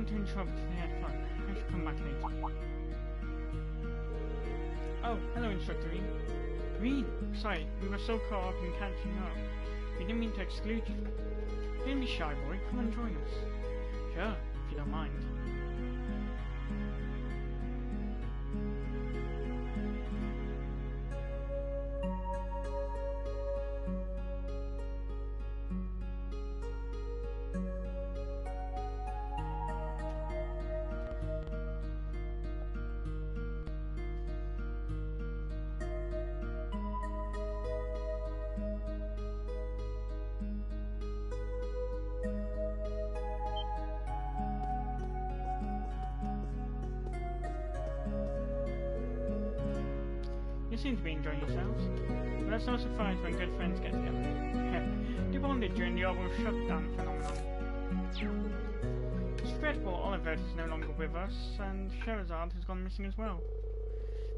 to interrupt the had fun. I should come back later. Oh, hello, Instructor Reed. Reed, sorry, we were so caught up in catching up. We didn't mean to exclude you. Don't be shy, boy. Come and join us. Sure, if you don't mind. You seem to be enjoying yourselves. But that's no surprise when good friends get together. You bonded during the Airborne shutdown phenomenon. It's regrettable Oliver is no longer with us, and Sherazade has gone missing as well.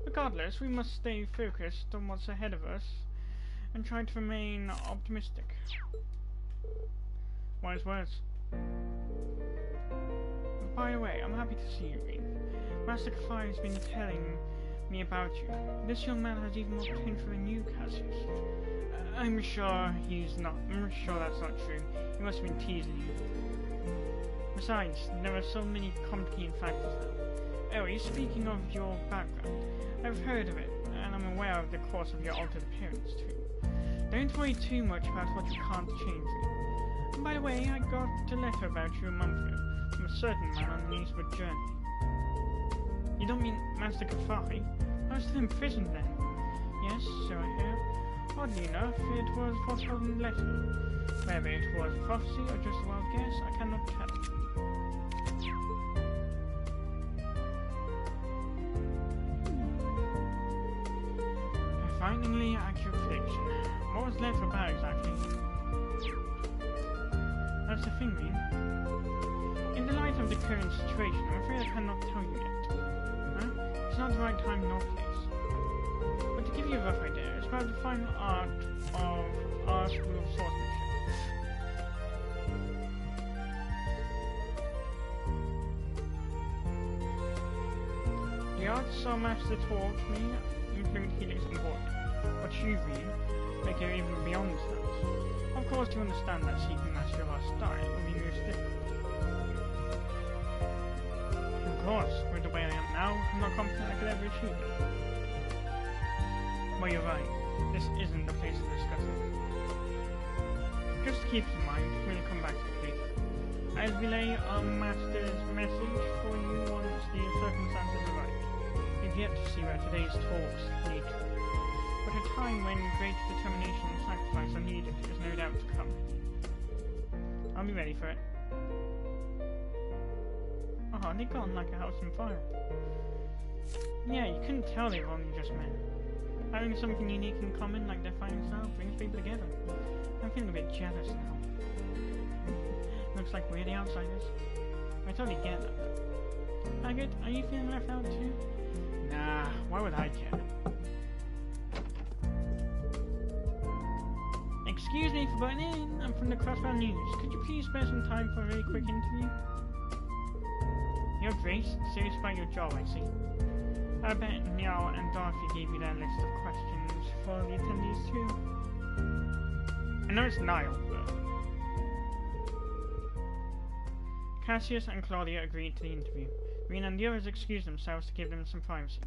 Regardless, we must stay focused on what's ahead of us, and try to remain optimistic. Wise words. By the way, I'm happy to see you, Reed. Master Kafai has been telling me about you. This young man has even more potential than you, Cassius. I'm sure that's not true. He must have been teasing you. Besides, there are so many complicating factors now. Anyway, speaking of your background, I've heard of it, and I'm aware of the course of your altered appearance too. Don't worry too much about what you can't change. And by the way, I got a letter about you a month ago from a certain man on an eastward journey. You don't mean Master Kafai? I was still in prison then. Yes, so I hear. Oddly enough, it was a foretold letter. Whether it was prophecy or just a wild guess, I cannot tell. A frighteningly accurate prediction. What was the letter about exactly? That's the thing, Reed. In the light of the current situation, I'm afraid I cannot tell you yet. It's not the right time nor place. But to give you a rough idea, it's about the final art of our school of swordsmanship. The arts our master taught me include helix and void, but you, Reed, make it even beyond that. Of course, you understand that seeking mastery of our style will be most difficult. Of course, with the way I am now, I'm not confident I could ever achieve it. Well, you're right. This isn't the place to discuss it. Just keep in mind, we'll come back to it later. I'll relay our master's message for you once the circumstances are right. We've yet to see where today's talks lead to. But a time when great determination and sacrifice are needed is no doubt to come. I'll be ready for it. Oh, they've gone like a house on fire. Yeah, you couldn't tell they've only just met. Having something unique in common like their fighting style brings people together. I'm feeling a bit jealous now. Looks like we're the outsiders. I totally get that. Agate, are you feeling left out too? Nah, why would I care? Excuse me for butting in. I'm from the Crossbow News. Could you please spare some time for a very quick interview? Your Grace, serious about your job, I see. I bet Niall and Dorothy gave you their list of questions for the attendees too. I know it's Niall, but... Cassius and Claudia agreed to the interview. Rena and the others excused themselves to give them some privacy.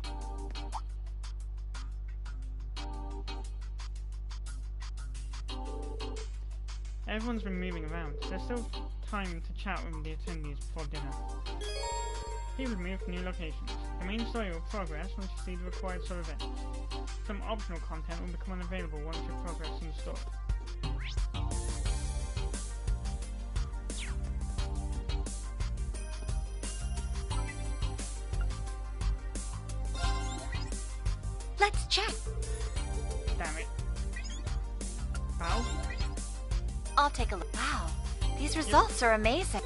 Everyone's been moving around. There's still time to chat with the attendees before dinner. People move to new locations. The main story will progress once you see the required sort of events. Some optional content will become unavailable once you progress in the story. Let's check. Damn it. Ow. I'll take a look. Wow, these results are amazing.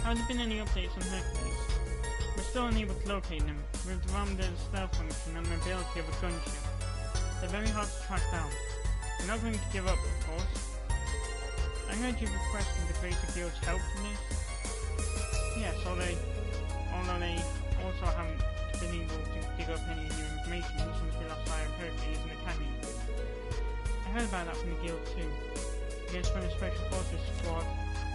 Have there been any updates on Hercules? We're still unable to locate them. With Ramda's stealth function and mobility of a gunship, they're very hard to track down. We're not going to give up, of course. I heard you requested the Greater Guild's help in this. Yes, although they also haven't been able to dig up any new information since we last saw Hercules in the canyon. I heard about that from the Guild too. I guess when a Special Forces squad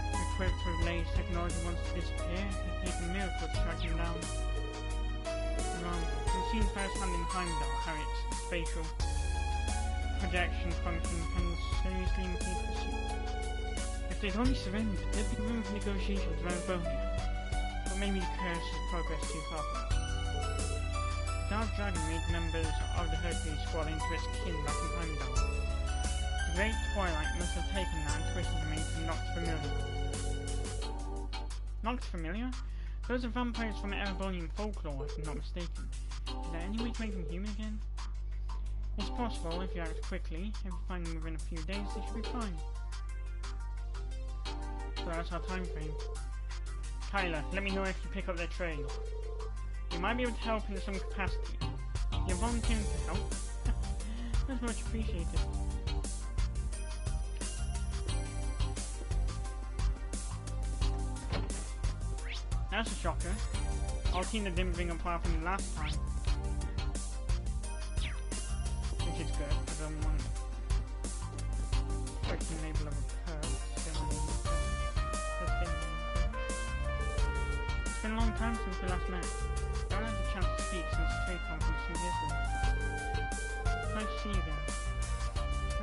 equipped with latest technology wants to disappear, it'd take a miracle to track him down. We've seen firsthand in Heimdall how its spatial projection function can seriously impede pursuit. If they'd only surrendered, there'd be room for negotiations around Bohemia. But maybe the curse has progressed too far for us. The Dark Dragon made members of the Hercules squad into its kin back in Heimdall. The Great Twilight must have taken that and twisted them into Noct Familiar. Noct Familiar? Those are vampires from Airborne folklore, if I'm not mistaken. Is there any way to make them human again? It's possible if you act quickly. If you find them within a few days, they should be fine. So that's our time frame. Tyler, let me know if you pick up their trail. You might be able to help in some capacity. You're volunteering to help? That's much appreciated. That's a shocker. Our team that didn't bring up far from the last time. Which is good, I don't want to label of a perk. It's been a long time since we last met. I haven't had a chance to speak since the trade conference in Italy. Nice to see you again.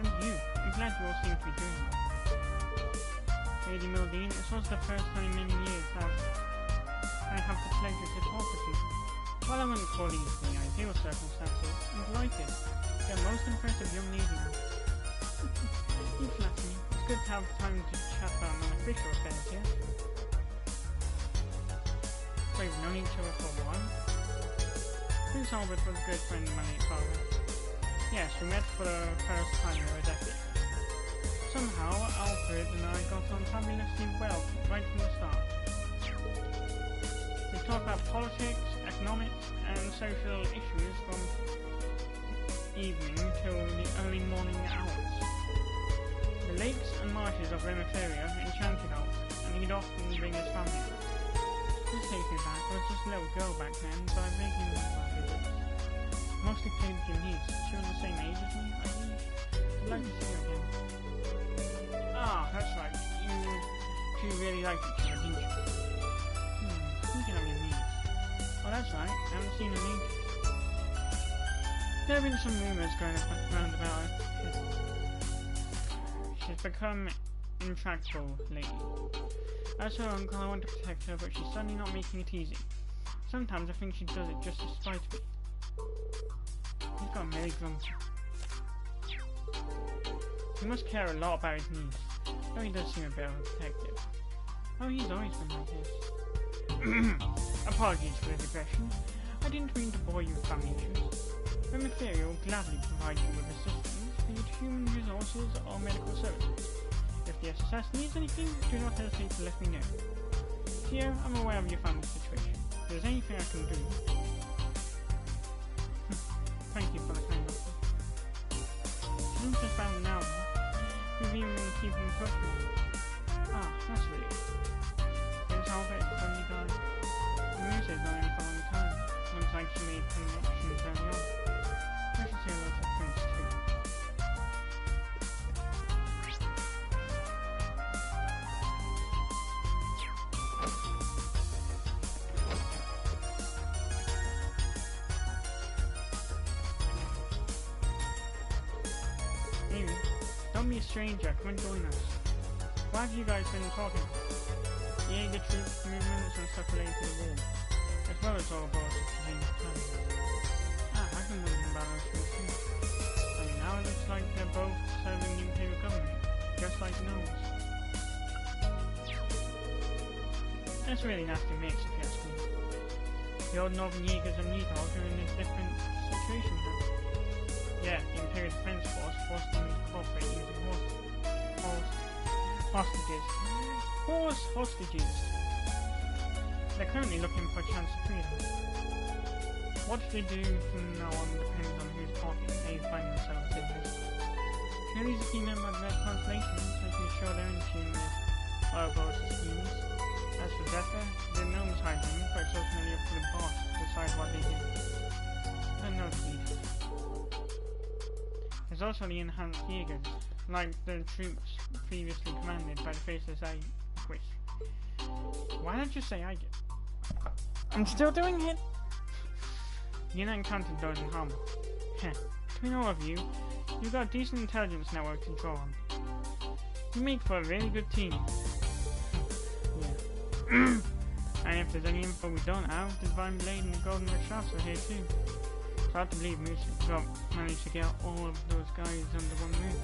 And you. I'm glad you all seem to be doing well. Lady Mildine, it's also the first time in many years that I have the pleasure to talk with you. While I wouldn't call these the ideal circumstances, I'm delighted. You're a most impressive young lady now. You flatter me. It's good to have time to chat about non-official affairs here. We've known each other for a while. Prince Albert was a good friend of my late father. Yes, we met for the first time in a decade. Somehow, Alfred and I got on fabulously well right from the start. We talked about politics, economics, and social issues from evening till the early morning hours. The lakes and marshes of Remiferia enchanted Alf, and he'd often bring his family up. His safety back was just a little girl back then, but I regularly went about visits. Mostly played with your niece. She was the same age as me, I believe. I'd like to see her again. Ah, that's right. You really liked each other, didn't you? Speaking of your niece. Oh, that's right. I haven't seen her in ages. There have been some rumours going around about her. She's become intractable lately. As her uncle, I want to protect her, but she's certainly not making it easy. Sometimes I think she does it just to spite me. He's got very grumpy. He must care a lot about his niece, though he does seem a bit of a protective. Oh, he's always been like this. Apologies for the digression. I didn't mean to bore you with family issues. Remiferia will gladly provide you with assistance, be it human resources or medical services. If the SSS needs anything, do not hesitate to let me know. Here, I'm aware of your family situation. If there's anything I can do... Thank you for the kind offer. I'm just found now. We've even been keeping in touch with you. Ah, that's really good. Prince Albert is a friendly guy. The news is not only for a long time. Looks like she made connections early on. I should say hello to Prince too. Don't be a stranger, come and join us. What have you guys been talking about? The Jaeger troop movements and stuff related to the war, as well as all about the James time. Ah, I've been wondering about those things too. I mean, now it looks like they're both serving the Imperial government, just like Gnomes. That's a really nasty mix, if you ask me. The old Northern Jaegers and Needles are in a different situation now. Yeah, the Imperial Defense Force forced them to cooperate using hostages. They're currently looking for a chance to free them. What they do from now on depends on whose pocket they find themselves in this. Curly's a key member of their constellation, so to be sure they're in tune with Ouroboros' schemes. As for Zephyr, the gnomes hide him, but it's ultimately up to the boss to decide what they do. But no details. There's also the enhanced Jaegers, like the troops previously commanded by the faceless Iquis. Why don't you say I get? I'm still doing it! You're not encountered those in harm. Heh. Between all of you, you've got a decent intelligence network to draw on. You make for a really good team. Yeah. And if there's any info we don't have, the Divine Blade and the Golden Red Shafts are here too. It's hard to believe Moose managed to get all of those guys under one roof.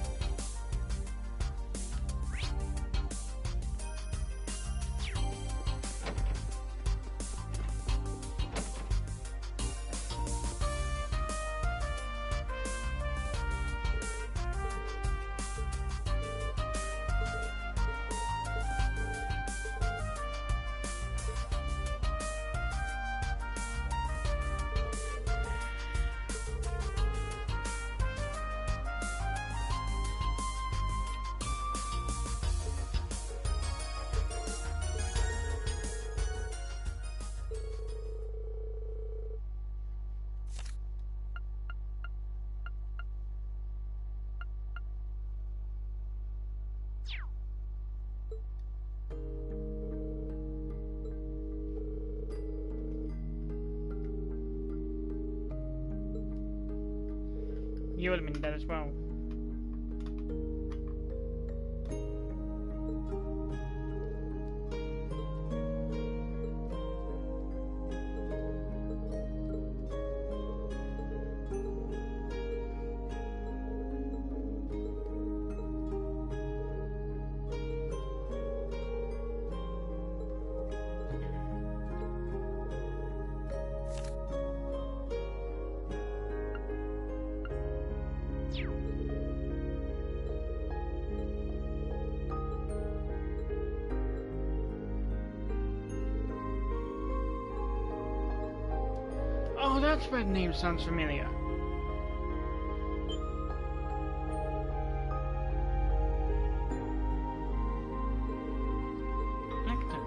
You would have been dead as well. Oh, that red name sounds familiar. Lecter.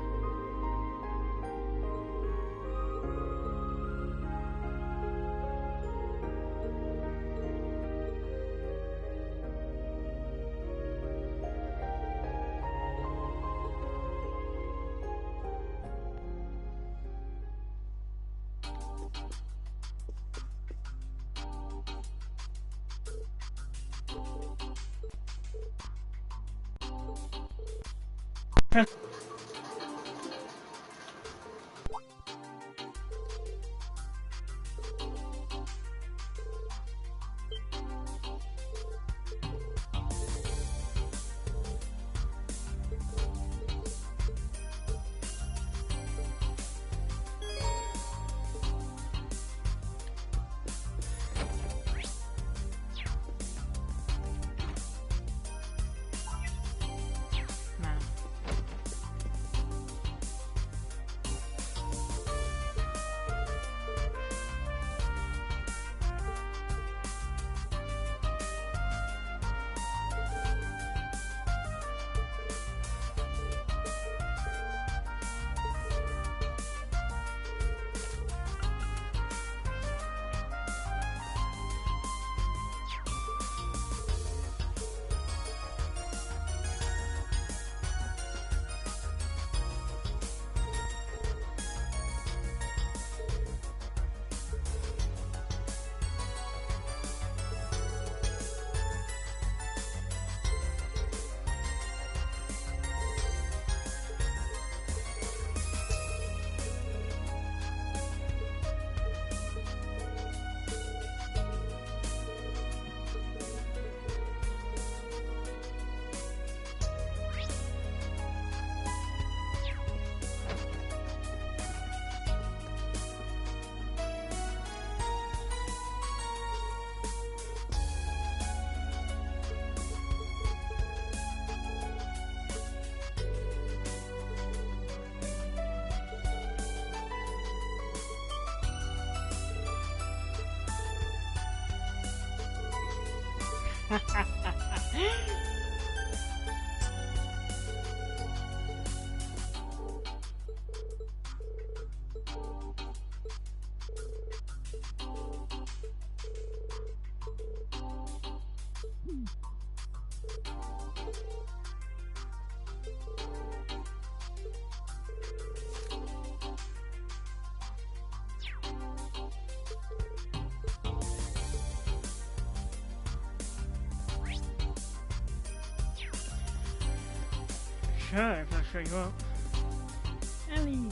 Sure, if I'll show you up. Ellie!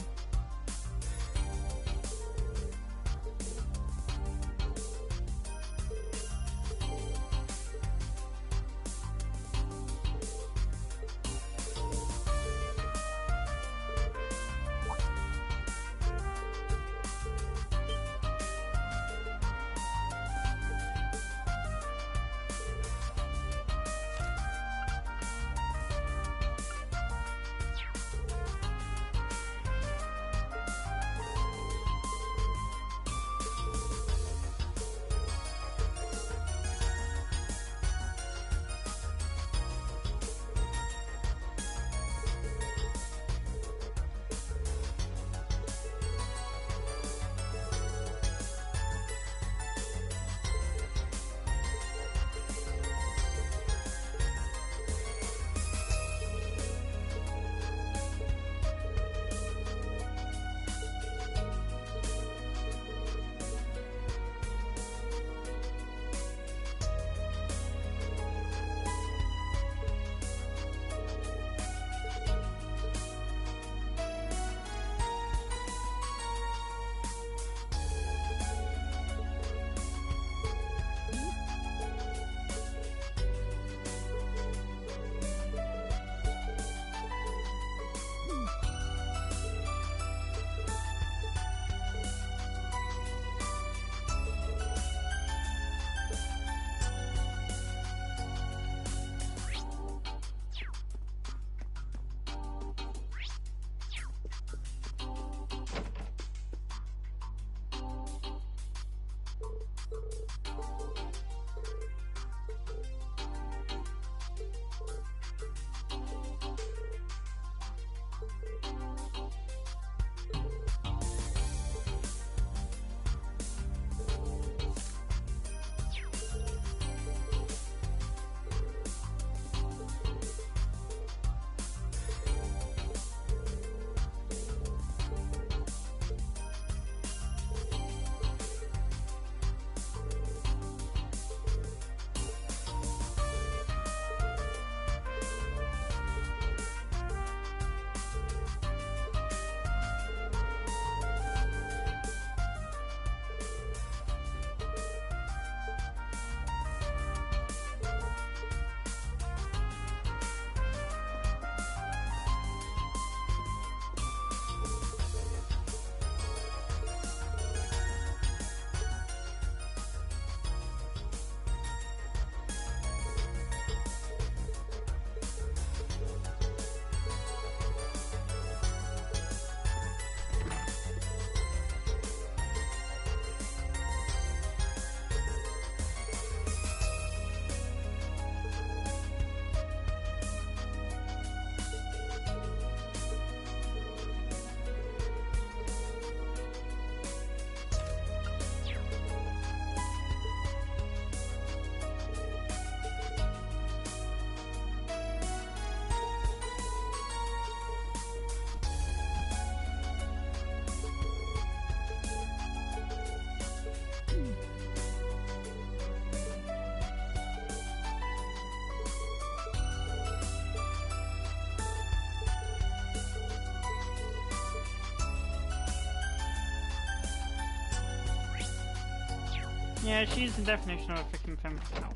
Yeah, she's the definition of a freaking femme fatale.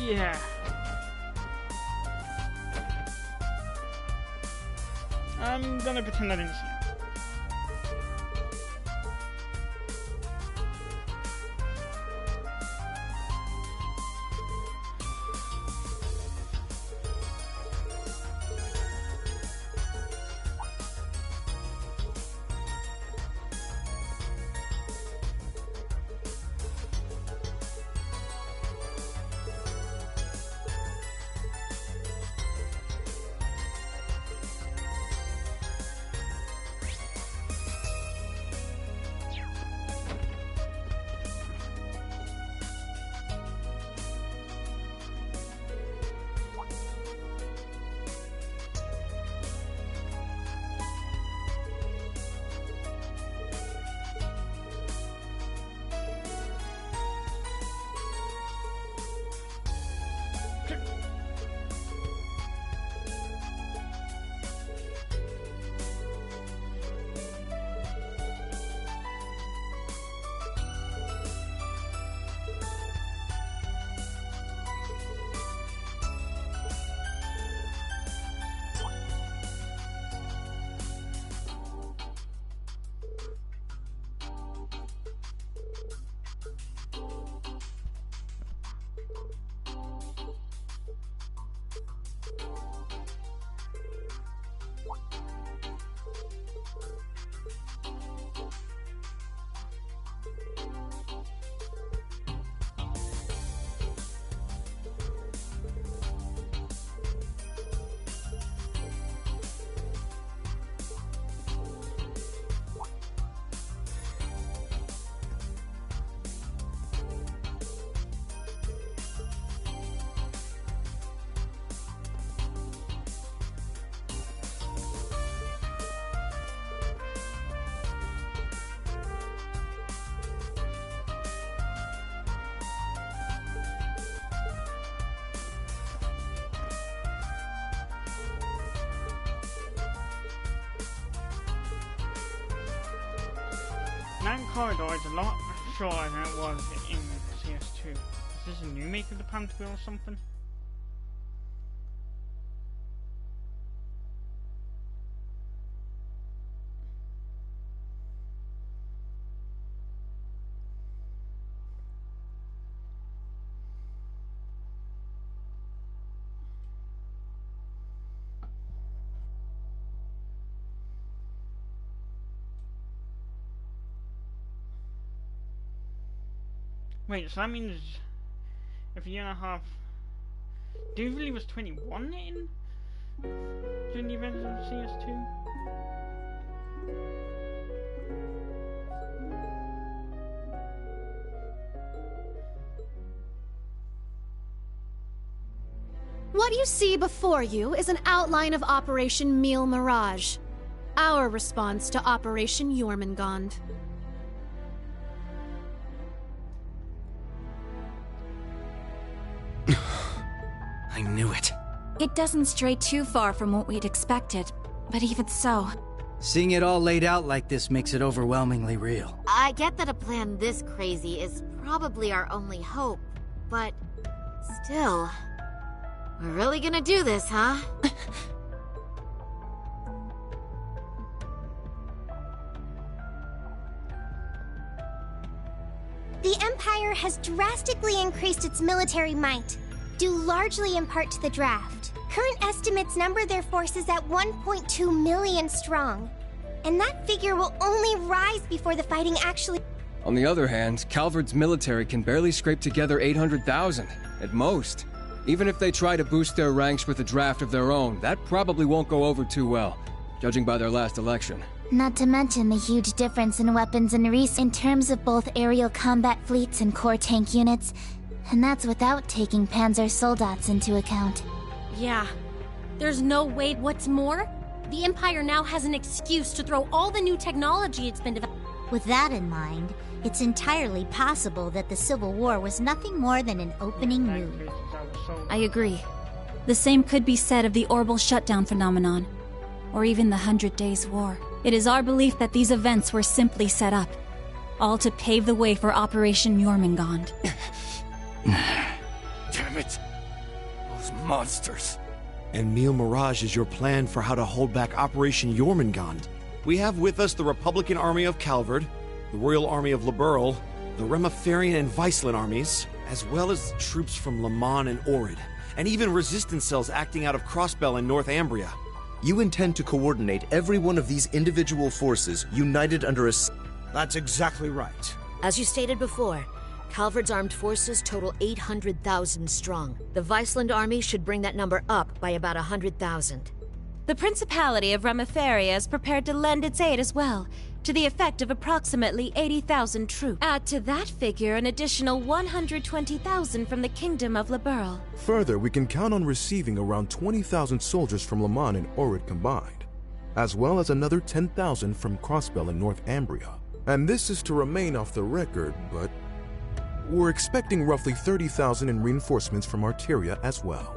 Yeah. I'm gonna pretend I didn't see it. That corridor is a lot shorter than it was in CS2. Is this a new make of the Panther Wheel or something? Wait, so that means if a year and a half... Do you really was 21 in during the events of CS2? What you see before you is an outline of Operation Meal Mirage, our response to Operation Jormungand. I knew it. It doesn't stray too far from what we'd expected, but even so... Seeing it all laid out like this makes it overwhelmingly real. I get that a plan this crazy is probably our only hope, but still... We're really gonna do this, huh? The Empire has drastically increased its military might, due largely in part to the draft. Current estimates number their forces at 1.2 million strong, and that figure will only rise before the fighting actually... On the other hand, Calvard's military can barely scrape together 800,000, at most. Even if they try to boost their ranks with a draft of their own, that probably won't go over too well, judging by their last election. Not to mention the huge difference in weapons and in terms of both aerial combat fleets and core tank units, and that's without taking Panzer Soldats into account. Yeah. There's no way. What's more, the Empire now has an excuse to throw all the new technology it's been developing. With that in mind, it's entirely possible that the Civil War was nothing more than an opening move. I agree. The same could be said of the Orbital Shutdown phenomenon, or even the 100 Days War. It is our belief that these events were simply set up, all to pave the way for Operation Jormungand. Damn it. monsters. And Mille Mirage is your plan for how to hold back Operation Jormungand. We have with us the Republican Army of Calvard, the Royal Army of Liberl, the Remiferian and Viceland armies, as well as troops from Le Mans and Orid, and even resistance cells acting out of Crossbell and Northumbria. You intend to coordinate every one of these individual forces united under a... That's exactly right. As you stated before, Calvard's armed forces total 800,000 strong. The Viceland army should bring that number up by about 100,000. The Principality of Remiferia is prepared to lend its aid as well, to the effect of approximately 80,000 troops. Add to that figure an additional 120,000 from the Kingdom of Liberl. Further, we can count on receiving around 20,000 soldiers from Le Mans and Orid combined, as well as another 10,000 from Crossbell and Northumbria. And this is to remain off the record, but we're expecting roughly 30,000 in reinforcements from Arteria as well.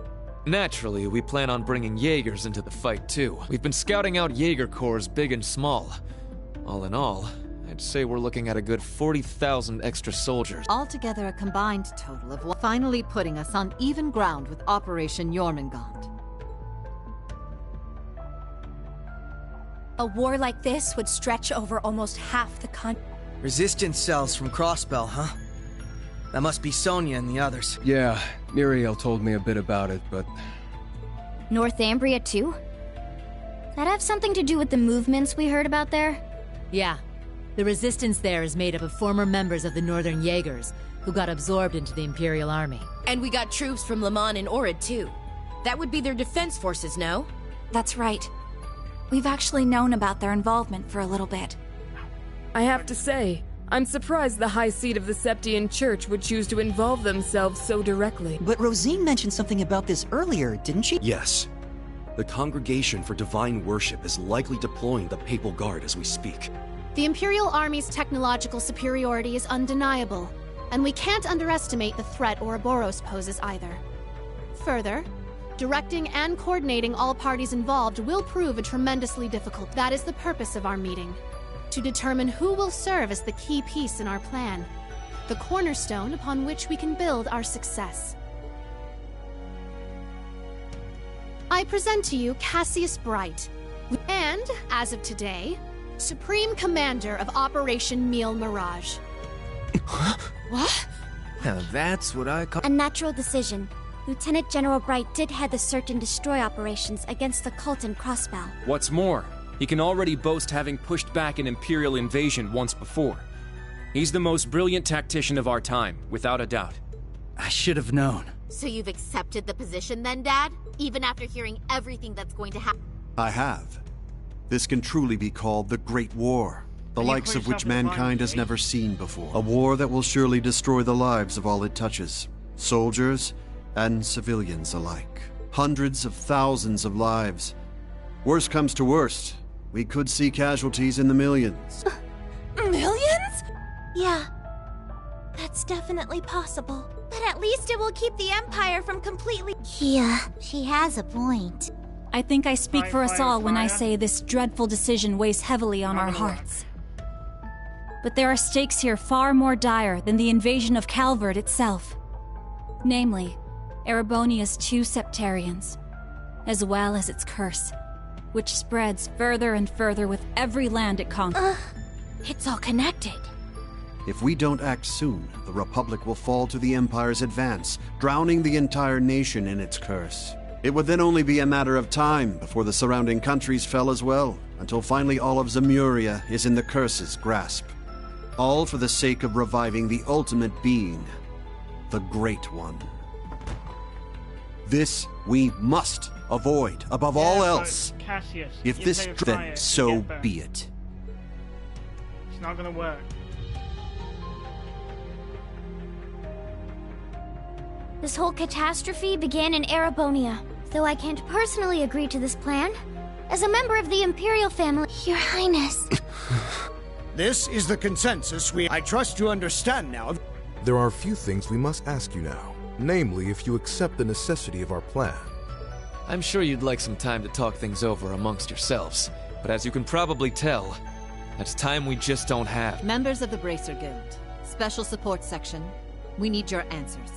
Naturally, we plan on bringing Jaegers into the fight too. We've been scouting out Jaeger corps big and small. All in all, I'd say we're looking at a good 40,000 extra soldiers. Altogether a combined total of finally putting us on even ground with Operation Jormungand. A war like this would stretch over almost half the country. Resistance cells from Crossbell, huh? That must be Sonia and the others. Yeah, Muriel told me a bit about it, but... Northumbria too? That have something to do with the movements we heard about there? Yeah. The resistance there is made up of former members of the Northern Jaegers, who got absorbed into the Imperial Army. And we got troops from Le Mans and Orid too. That would be their defense forces, no? That's right. We've actually known about their involvement for a little bit. I have to say, I'm surprised the High Seat of the Septian Church would choose to involve themselves so directly. But Rosine mentioned something about this earlier, didn't she? Yes. The Congregation for Divine Worship is likely deploying the Papal Guard as we speak. The Imperial Army's technological superiority is undeniable, and we can't underestimate the threat Ouroboros poses either. Further, directing and coordinating all parties involved will prove a tremendously difficult. That is the purpose of our meeting. To determine who will serve as the key piece in our plan, the cornerstone upon which we can build our success. I present to you Cassius Bright, and, as of today, Supreme Commander of Operation Mille Mirage. What? Now that's what I call... A natural decision. Lieutenant General Bright did head the search and destroy operations against the cult in Crossbell. What's more, he can already boast having pushed back an Imperial invasion once before. He's the most brilliant tactician of our time, without a doubt. I should have known. So you've accepted the position then, Dad? Even after hearing everything that's going to happen? I have. This can truly be called the Great War, the likes of which mankind has never seen before. A war that will surely destroy the lives of all it touches, soldiers and civilians alike. Hundreds of thousands of lives. Worst comes to worst, we could see casualties in the millions. Millions? Yeah. That's definitely possible. But at least it will keep the Empire from completely... Yeah, she has a point. I think I speak for us all when I say this dreadful decision weighs heavily on our hearts. But there are stakes here far more dire than the invasion of Calvard itself. Namely, Erebonia's 2 Septarians, as well as its curse, which spreads further and further with every land it conquers. It's all connected. If we don't act soon, the Republic will fall to the Empire's advance, drowning the entire nation in its curse. It would then only be a matter of time before the surrounding countries fell as well, until finally all of Zemuria is in the curse's grasp. All for the sake of reviving the ultimate being, the Great One. This we must avoid, above all else. Cassius, if this, then so be it. It's not gonna work. This whole catastrophe began in Erebonia. Though I can't personally agree to this plan, as a member of the Imperial family, Your Highness. This is the consensus I trust you understand now. There are a few things we must ask you now. Namely, if you accept the necessity of our plan. I'm sure you'd like some time to talk things over amongst yourselves, but as you can probably tell, that's time we just don't have. Members of the Bracer Guild, Special Support Section, we need your answers.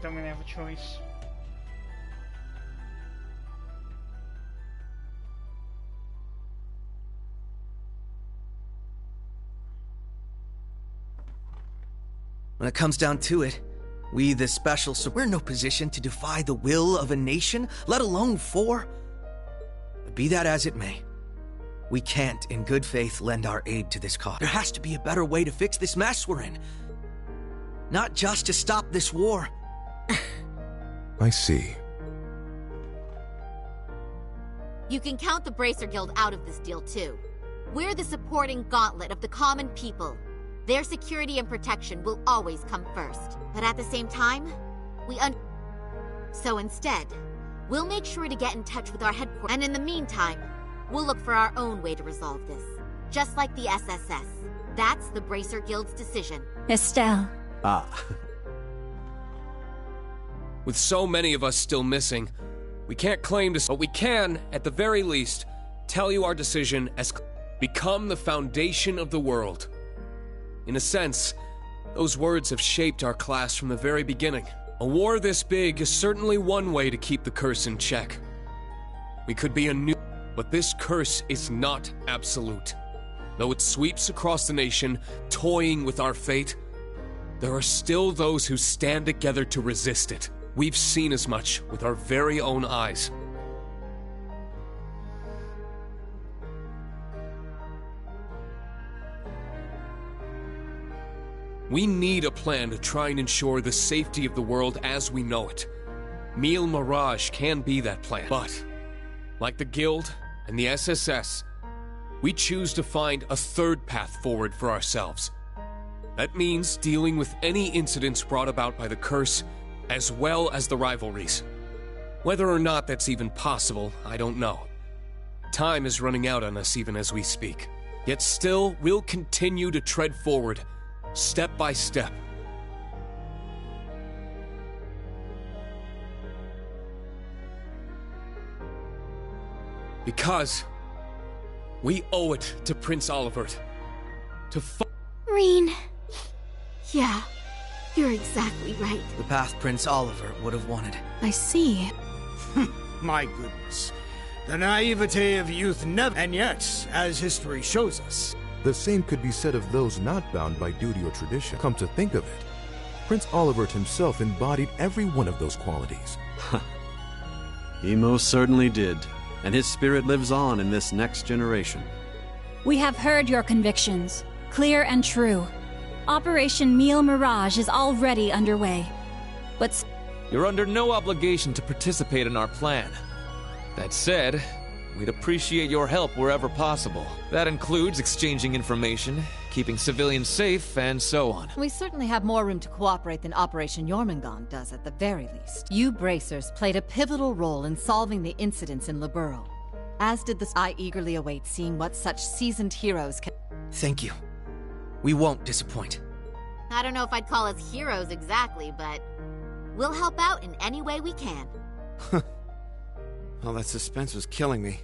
don't really have a choice. When it comes down to it, we, the special, so we're in no position to defy the will of a nation, let alone 4. But be that as it may, we can't, in good faith, lend our aid to this cause. There has to be a better way to fix this mess we're in. Not just to stop this war. I see. You can count the Bracer Guild out of this deal, too. We're the supporting gauntlet of the common people. Their security and protection will always come first. But at the same time, So instead, we'll make sure to get in touch with our headquarters. And in the meantime, we'll look for our own way to resolve this. Just like the SSS. That's the Bracer Guild's decision. Estelle. Ah. With so many of us still missing, we can't claim to, but we can, at the very least, tell you our decision as become the foundation of the world. In a sense, those words have shaped our class from the very beginning. A war this big is certainly one way to keep the curse in check. We could be a new, but this curse is not absolute. Though it sweeps across the nation, toying with our fate, there are still those who stand together to resist it. We've seen as much with our very own eyes. We need a plan to try and ensure the safety of the world as we know it. Mille Mirage can be that plan. But, like the Guild and the SSS, we choose to find a third path forward for ourselves. That means dealing with any incidents brought about by the curse, as well as the rivalries. Whether or not that's even possible, I don't know. Time is running out on us even as we speak. Yet still, we'll continue to tread forward, step by step. Because we owe it to Prince Olivert to Reen. Yeah, you're exactly right. The path Prince Olivert would have wanted. I see. My goodness. The naivete of youth never... And yet, as history shows us... The same could be said of those not bound by duty or tradition. Come to think of it, Prince Olivert himself embodied every one of those qualities. He most certainly did, and his spirit lives on in this next generation. We have heard your convictions, clear and true. Operation Mille Mirage is already underway. But you're under no obligation to participate in our plan. That said, we'd appreciate your help wherever possible. That includes exchanging information, keeping civilians safe, and so on. We certainly have more room to cooperate than Operation Jormungand does at the very least. You Bracers played a pivotal role in solving the incidents in Liberl. As did the... I eagerly await seeing what such seasoned heroes can... Thank you. We won't disappoint. I don't know if I'd call us heroes exactly, but we'll help out in any way we can. All that suspense was killing me.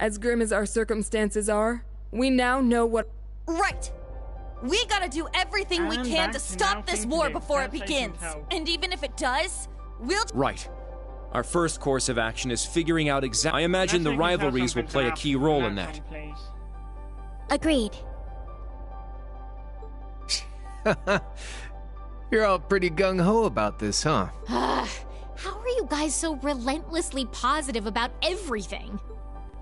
As grim as our circumstances are, we now know what... Right! We gotta do everything we can to stop this war before it begins. And even if it does, we'll... Right. Our first course of action is figuring out exactly... I imagine the rivalries will play a key role in that. Agreed. You're all pretty gung-ho about this, huh? How are you guys so relentlessly positive about everything?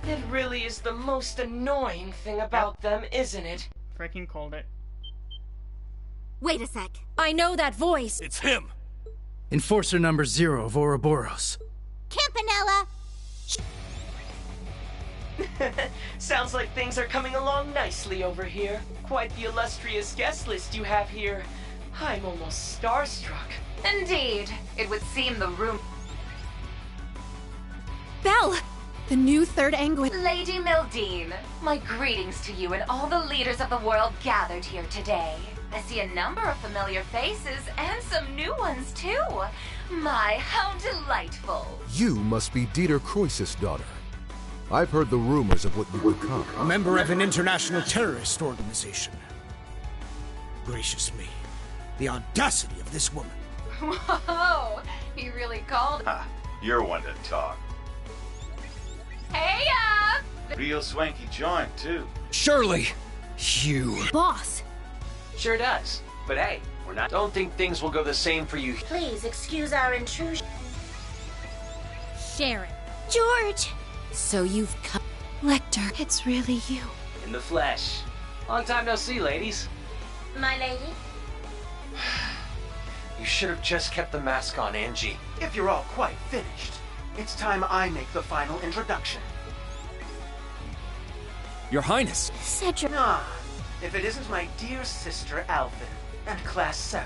It really is the most annoying thing about them, isn't it? Freaking called it. Wait a sec. I know that voice. It's him. Enforcer number 0 of Ouroboros. Campanella! Sounds like things are coming along nicely over here. Quite the illustrious guest list you have here. I'm almost starstruck. Indeed. It would seem the room... Belle! The new third Anguin... Lady Mildine, my greetings to you and all the leaders of the world gathered here today. I see a number of familiar faces and some new ones too. My, how delightful. You must be Dieter Croesus' daughter. I've heard the rumors of what you become. A member of an international terrorist organization. Gracious me. The audacity of this woman. Whoa! He really called. Ha! You're one to talk. Hey, Real swanky joint, too. Shirley! You... Boss! Sure does. But hey, we're not. Don't think things will go the same for you. Please excuse our intrusion. Sharon. George! So you've come. Lecter, it's really you. In the flesh. Long time no see, ladies. My lady? You should have just kept the mask on, Angie. If you're all quite finished, it's time I make the final introduction. Your Highness. Cedric. Ah, if it isn't my dear sister Alvin, and Class 7.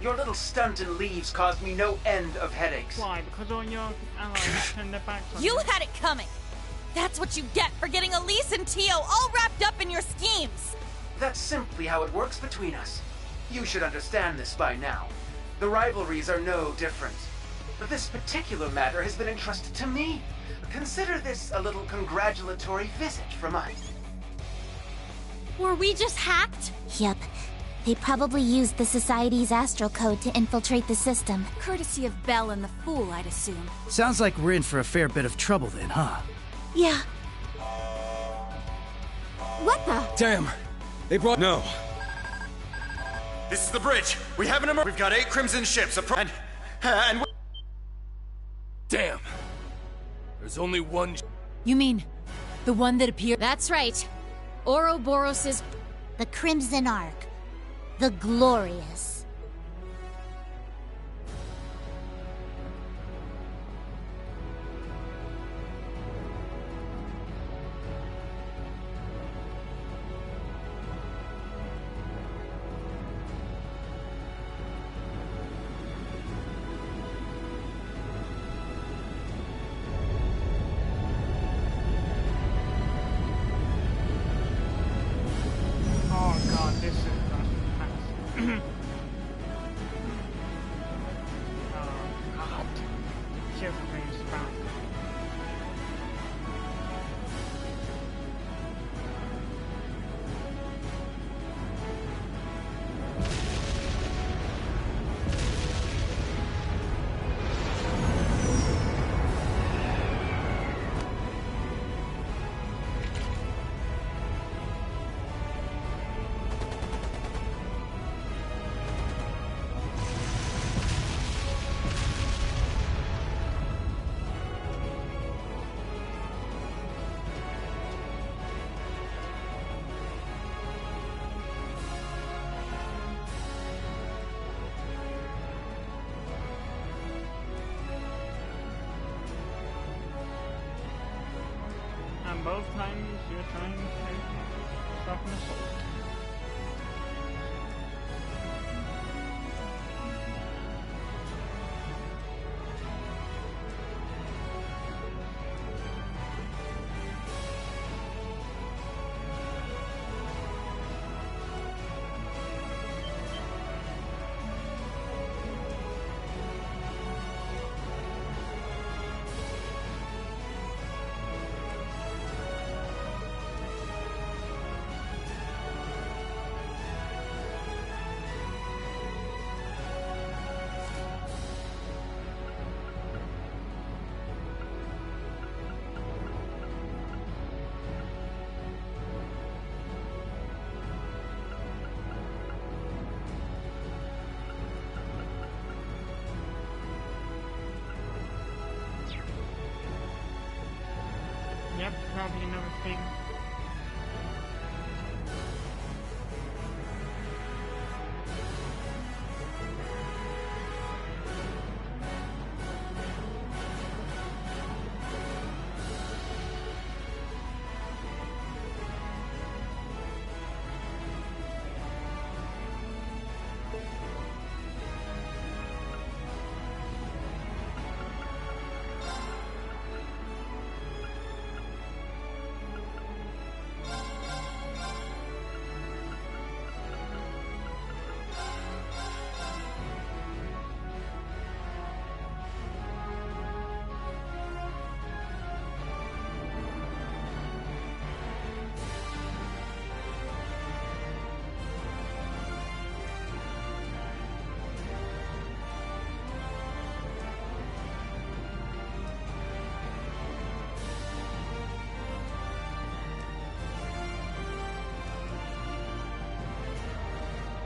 Your little stunt in leaves caused me no end of headaches. Why? Because all your allies turned their backs on You had it coming! That's what you get for getting Elise and Tio all wrapped up in your schemes! That's simply how it works between us. You should understand this by now. The rivalries are no different. But this particular matter has been entrusted to me. Consider this a little congratulatory visit from us. Were we just hacked? Yep. They probably used the Society's astral code to infiltrate the system. Courtesy of Belle and the Fool, I'd assume. Sounds like we're in for a fair bit of trouble then, huh? Yeah. What the? Damn. They brought... No. This is the bridge. We have an emergency. We've got 8 Crimson ships. And Damn. There's only one... You mean, the one that appeared? That's right. Ouroboros' The Crimson Ark. The Glorious. Oh god, this is oh god. Cheers for being spam. And both times you're trying to stop an assault. Yep, probably another thing.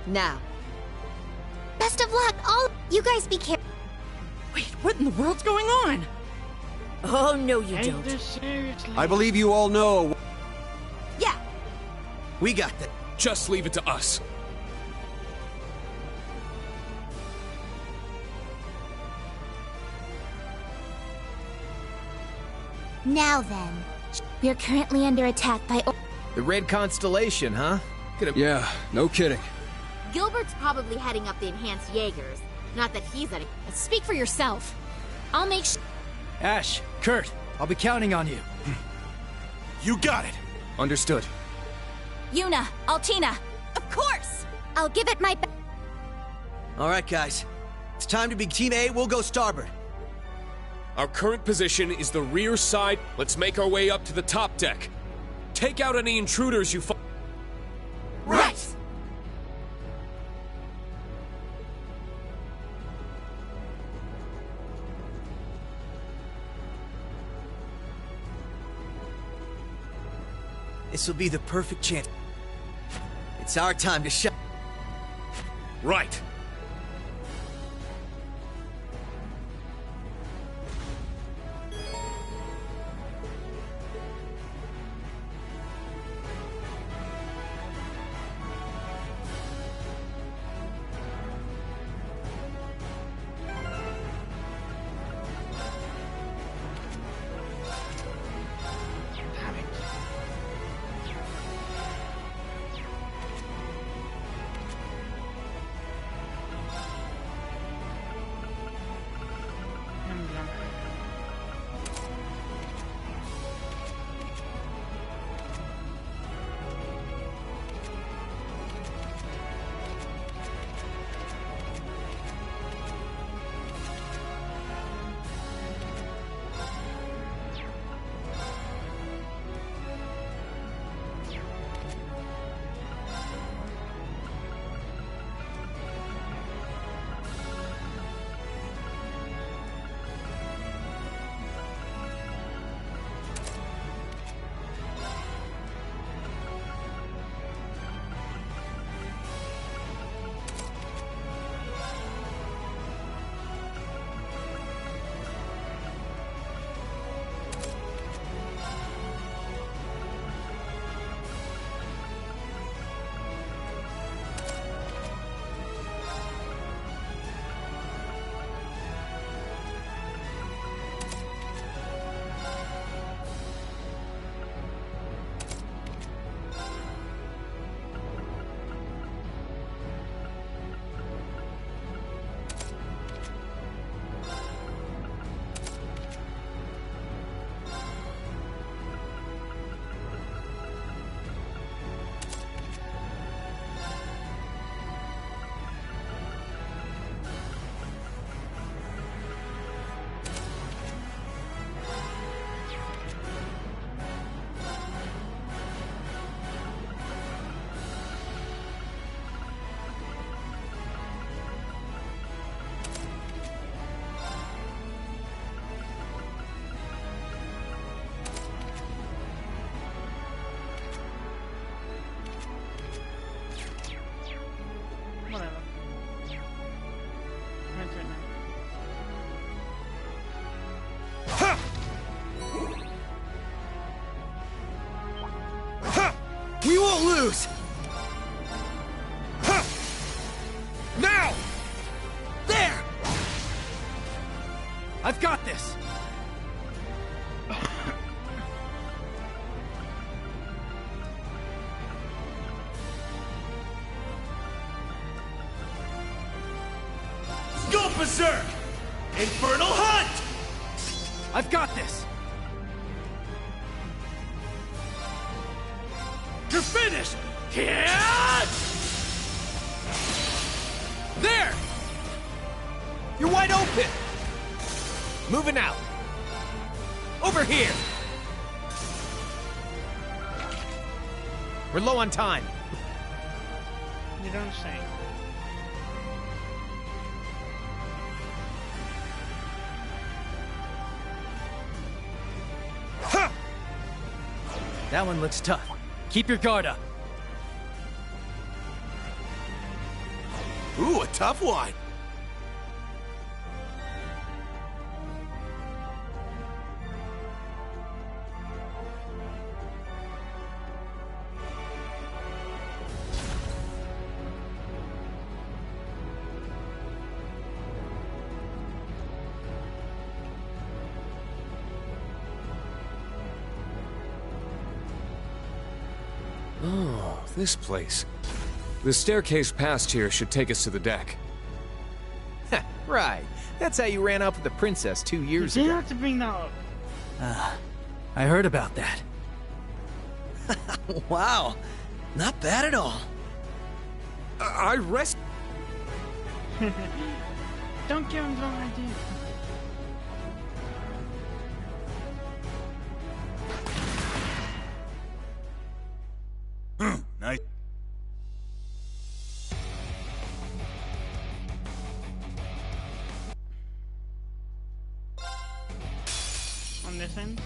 Now. Best of luck, all. You guys be careful. Wait, what in the world's going on? Oh, no, you Take don't. this seriously. I believe you all know. Yeah. We got that. Just leave it to us. Now then, we are currently under attack by. The Red Constellation, huh? Yeah, no kidding. Gilbert's probably heading up the enhanced Jaegers. Not that he's at a... Speak for yourself. I'll make sure. Ash, Kurt, I'll be counting on you. You got it. Understood. Yuna, Altina. Of course! I'll give it my best. All right, guys. It's time to be Team A. We'll go starboard. Our current position is the rear side. Let's make our way up to the top deck. Take out any intruders you find. Right! This will be the perfect chance. It's our time to shine. Right. We won't lose! Now! There! I've got this! Go berserk! Infernal Hunt! I've got this! You're finished! Yeah! There! You're wide open! Moving out. Over here! We're low on time. You don't say. That one looks tough. Keep your guard up. Ooh, a tough one. Oh, this place. The staircase past here should take us to the deck. Right. That's how you ran off with the princess 2 years ago. You have to bring that up. I heard about that. Wow. Not bad at all. I rest. Don't give him the wrong idea. Nice. On this end.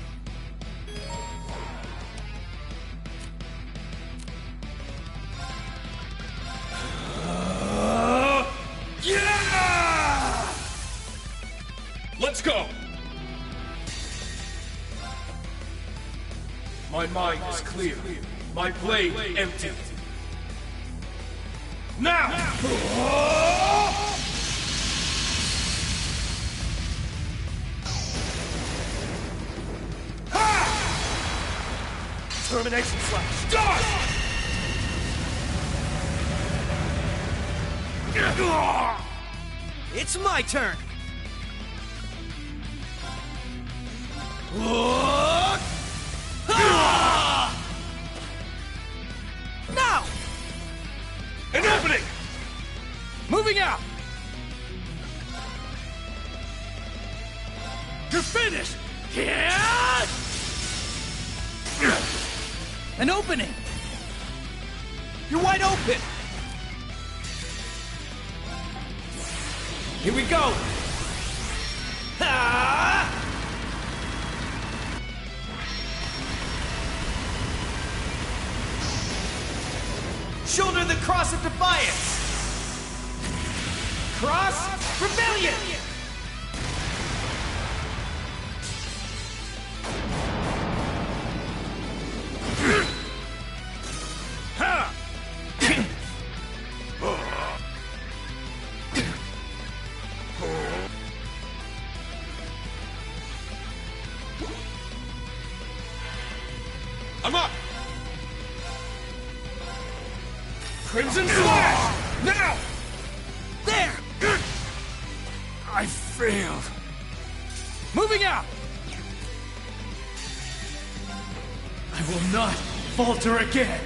Yeah! Let's go! My mind is clear. My blade empty. Now! Termination slash. Start! It's my turn. Now! An opening! Moving out! You're finished! An opening! You're wide open! Here we go! Shoulder the cross of defiance! Cross rebellion! I'm up! Crimson Slash! Now! There! I failed. Moving out! I will not falter again.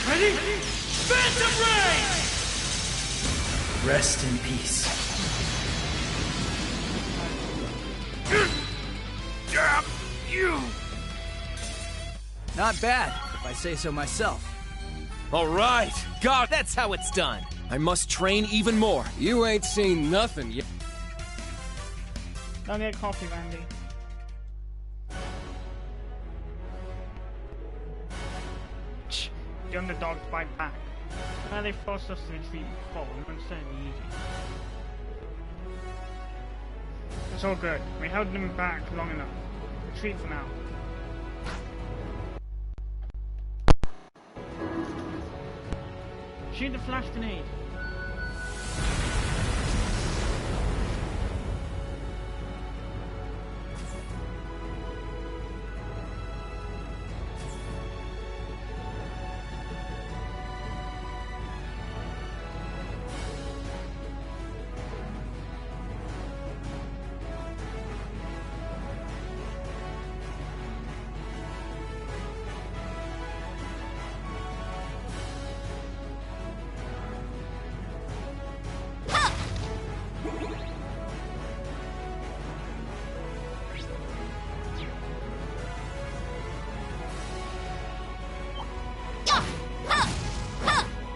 Ready? Phantom Ray! Rest in peace. Damn you! Not bad, if I say so myself. All right, God, That's how it's done. I must train even more. You ain't seen nothing yet. Don't get coffee, Randy. The underdogs fight back. Now they forced us to retreat before, and it's certainly easy. It's all good. We held them back long enough. Retreat for now. Shoot the flash grenade.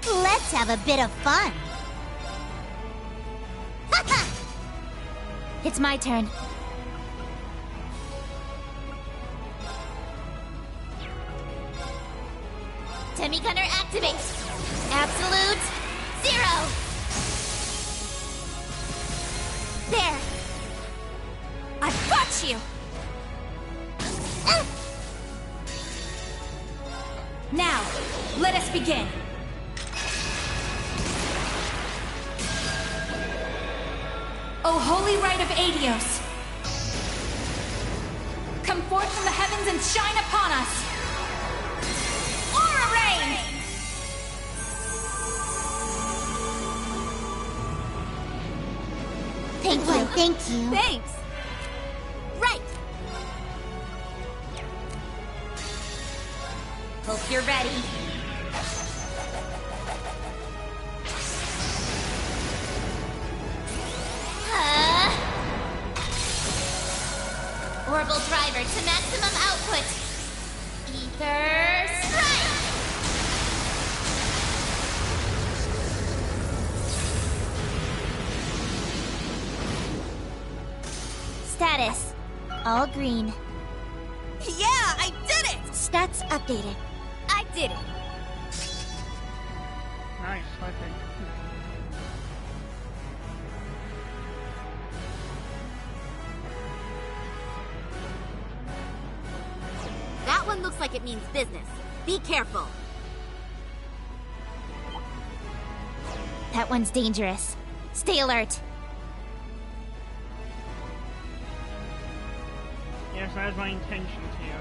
Let's have a bit of fun. It's my turn. Semi-gunner activate! Absolute zero! There! I've got you! Now, let us begin. O holy rite of Adios! Come forth from the heavens and shine upon us! Aura Rain! Thank you. Thanks! Right! Hope you're ready. Orbital driver to maximum output. Ether strike! Status. All green. Yeah, I did it! Stats updated. I did it. Nice, okay. That one looks like it means business. Be careful. That one's dangerous. Stay alert. Yes, that is my intention here.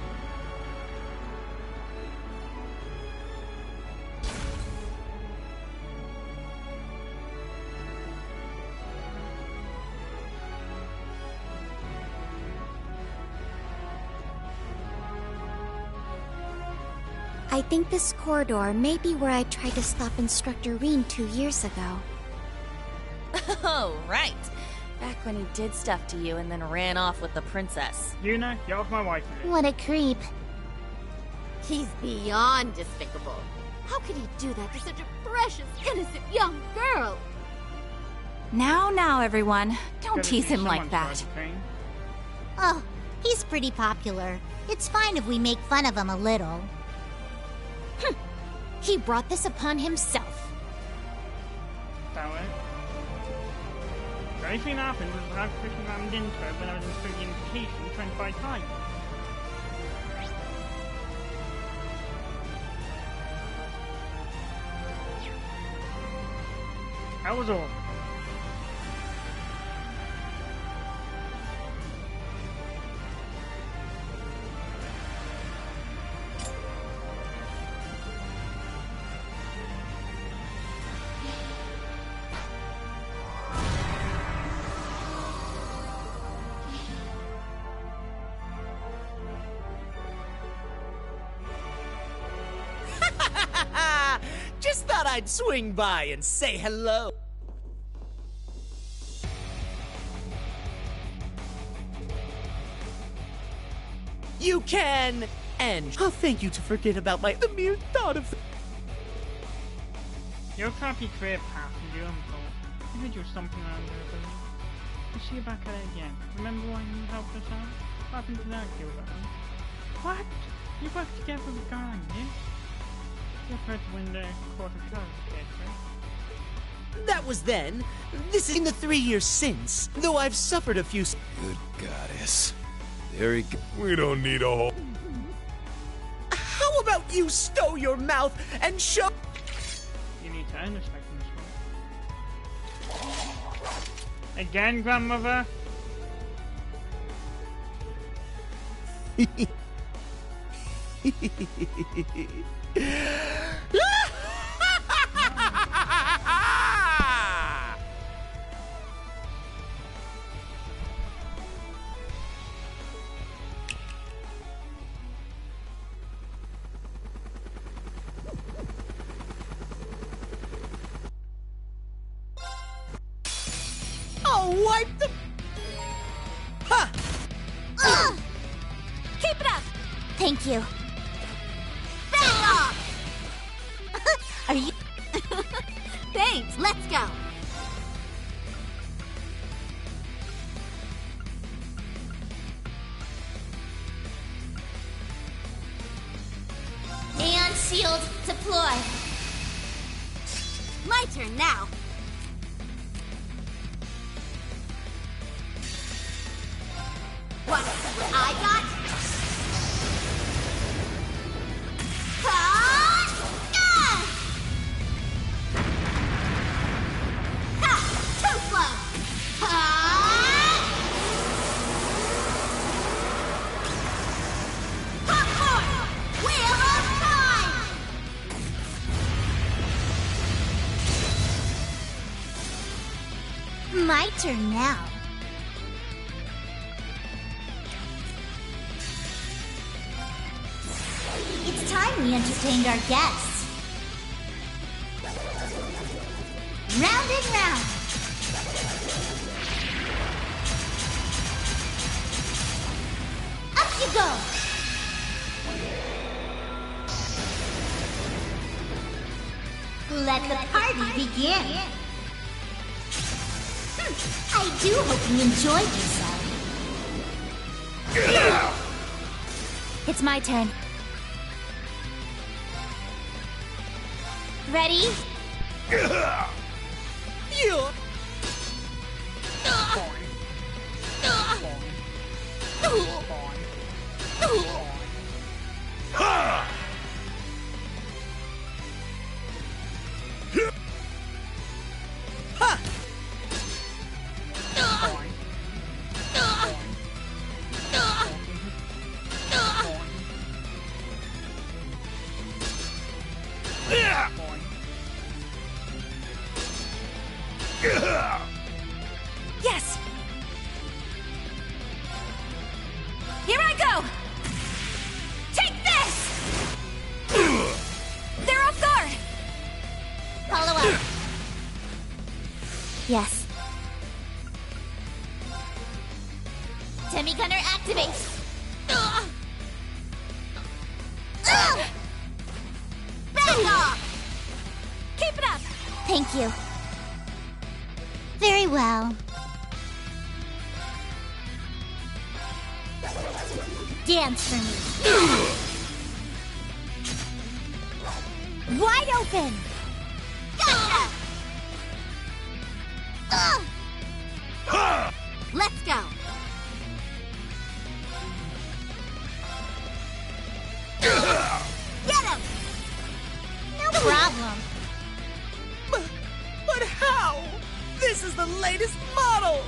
I think this corridor may be where I tried to stop Instructor Reen 2 years ago. Oh, right. Back when he did stuff to you and then ran off with the princess. Yuna, you're off my wife. What a creep. He's beyond despicable. How could he do that to such a precious, innocent young girl? Now, everyone. Don't tease him like that. Oh, he's pretty popular. It's fine if we make fun of him a little. He brought this upon himself. That way. The only thing that happened was I freaking rammed into it when I was in the unification 25 times. That was all. Just thought I'd swing by and say hello. You can, and I'll thank you to forget about the mere thought of. Your crappy career path and your uncle. I heard you were stomping around there, I believe. I see you back at it again. Remember when you helped us out? What happened to that, Gilbert? What? You worked together with Garland, yes? You're trying to win the quarter charge, right? That was then. This is in the 3 years since, though I've suffered a few. Good goddess. There he go. We don't need a whole. How about you stow your mouth and show? You need to earn respect in this one. Again, grandmother? I'll wipe the. Ha! Keep it up! Thank you. Back off! Are you... Thanks, let's go! And shield deployed. My turn now. Want to see what I got? Too slow! Popcorn! Wheel of Time! My turn now. It's time we entertained our guests. Round and round. Up you go. Let the party begin. I do hope you enjoyed yourself. It's my turn. Ready? Yes! Here I go! Take this! They're off guard! Follow up. Yes. Demi-gunner activate! Back off! Keep it up! Thank you. Very well. Dance for me. Wide open! Gotcha! Let's go! Get him! No problem. But how? This is the latest model!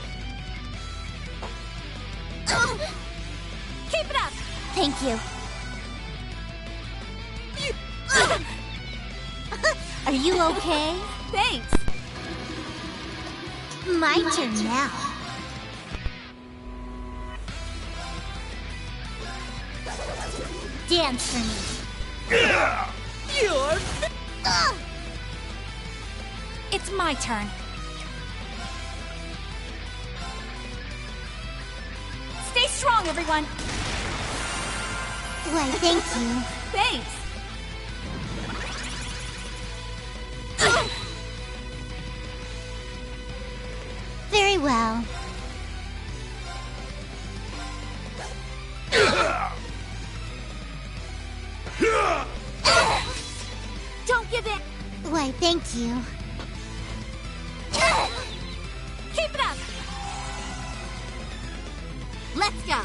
Keep it up! Thank you. Are you okay? Thanks! My turn now. Dance for me. You're... It's my turn. Stay strong, everyone! Why, thank you. Thanks! Very well. Don't give in! Why, thank you. Keep it up! Let's go!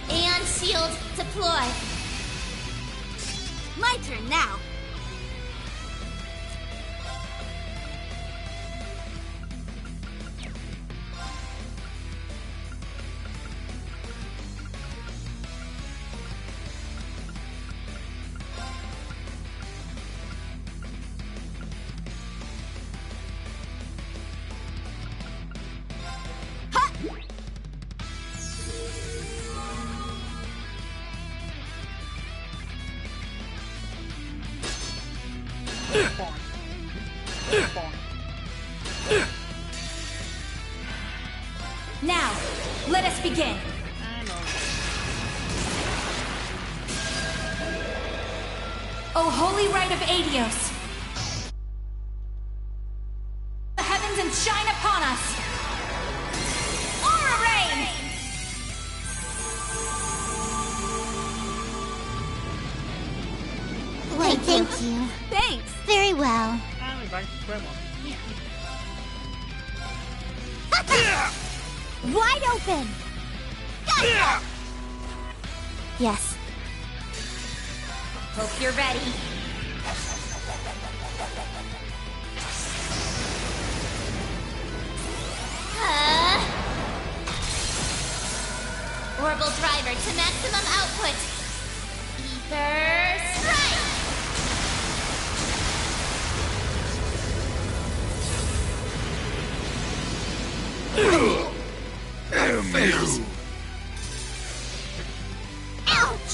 And shield deployed. My turn now. Now, let us begin. O holy rite of Adios! The heavens and shine upon us! Why, thank you. Thanks. Very well. Wide open! Gotcha! Yes. Hope you're ready. Orbital driver to maximum output. Ether strike! Ouch!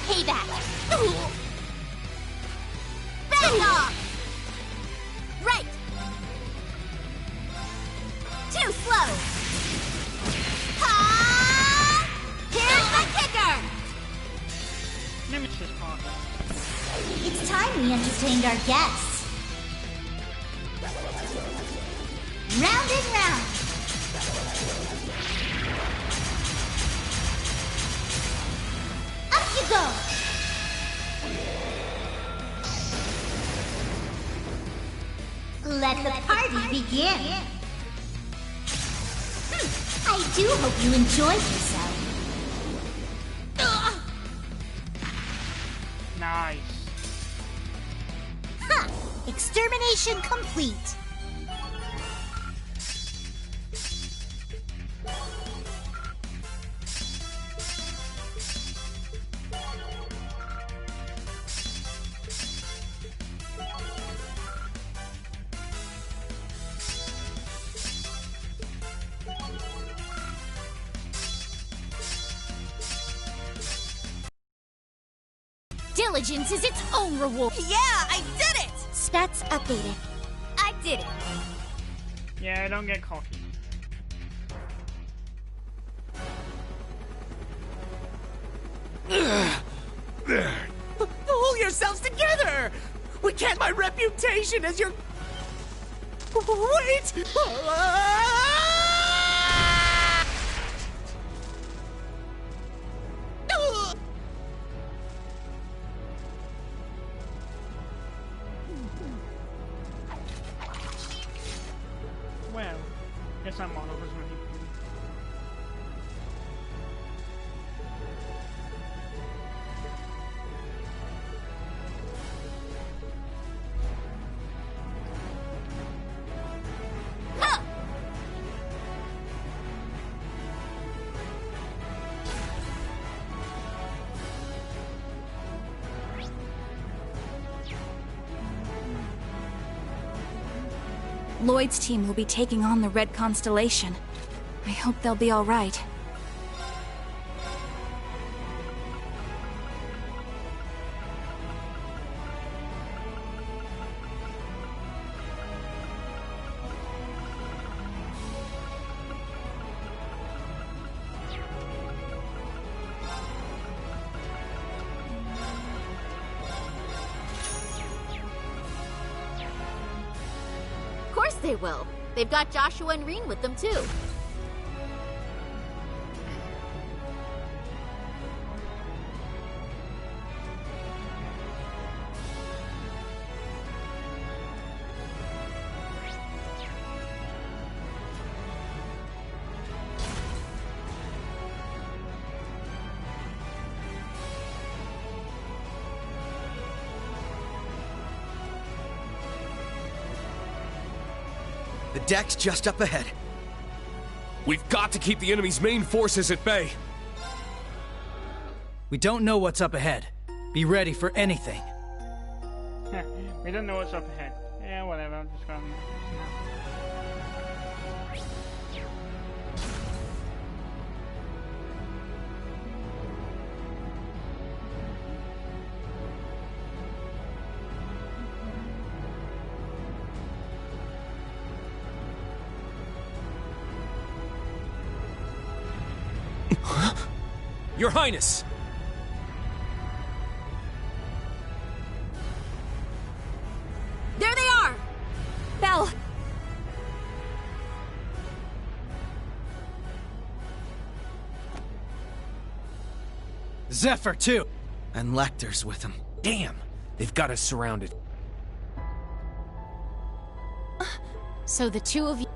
Payback! Back off! Right! Too slow! Ha! Here's the kicker! Nemesis part. It's time we entertained our guests. Round and round. Up you go! Let the party begin. I do hope you enjoyed yourself. Nice. Huh! Extermination complete. Diligence is its own reward. Yeah, I did it! Stats updated. I did it. Yeah, don't get cocky. Pull yourselves together! We can't my reputation as your... Wait! Well, guess that model was really pretty. Lloyd's team will be taking on the Red Constellation. I hope they'll be all right. Of course they will. They've got Joshua and Reen with them too. The deck's just up ahead. We've got to keep the enemy's main forces at bay. We don't know what's up ahead. Be ready for anything. We don't know what's up ahead. Yeah, whatever, I'm just going. Your Highness! There they are! Belle! Zephyr, too! And Lecter's with him. Damn! They've got us surrounded. So the two of you...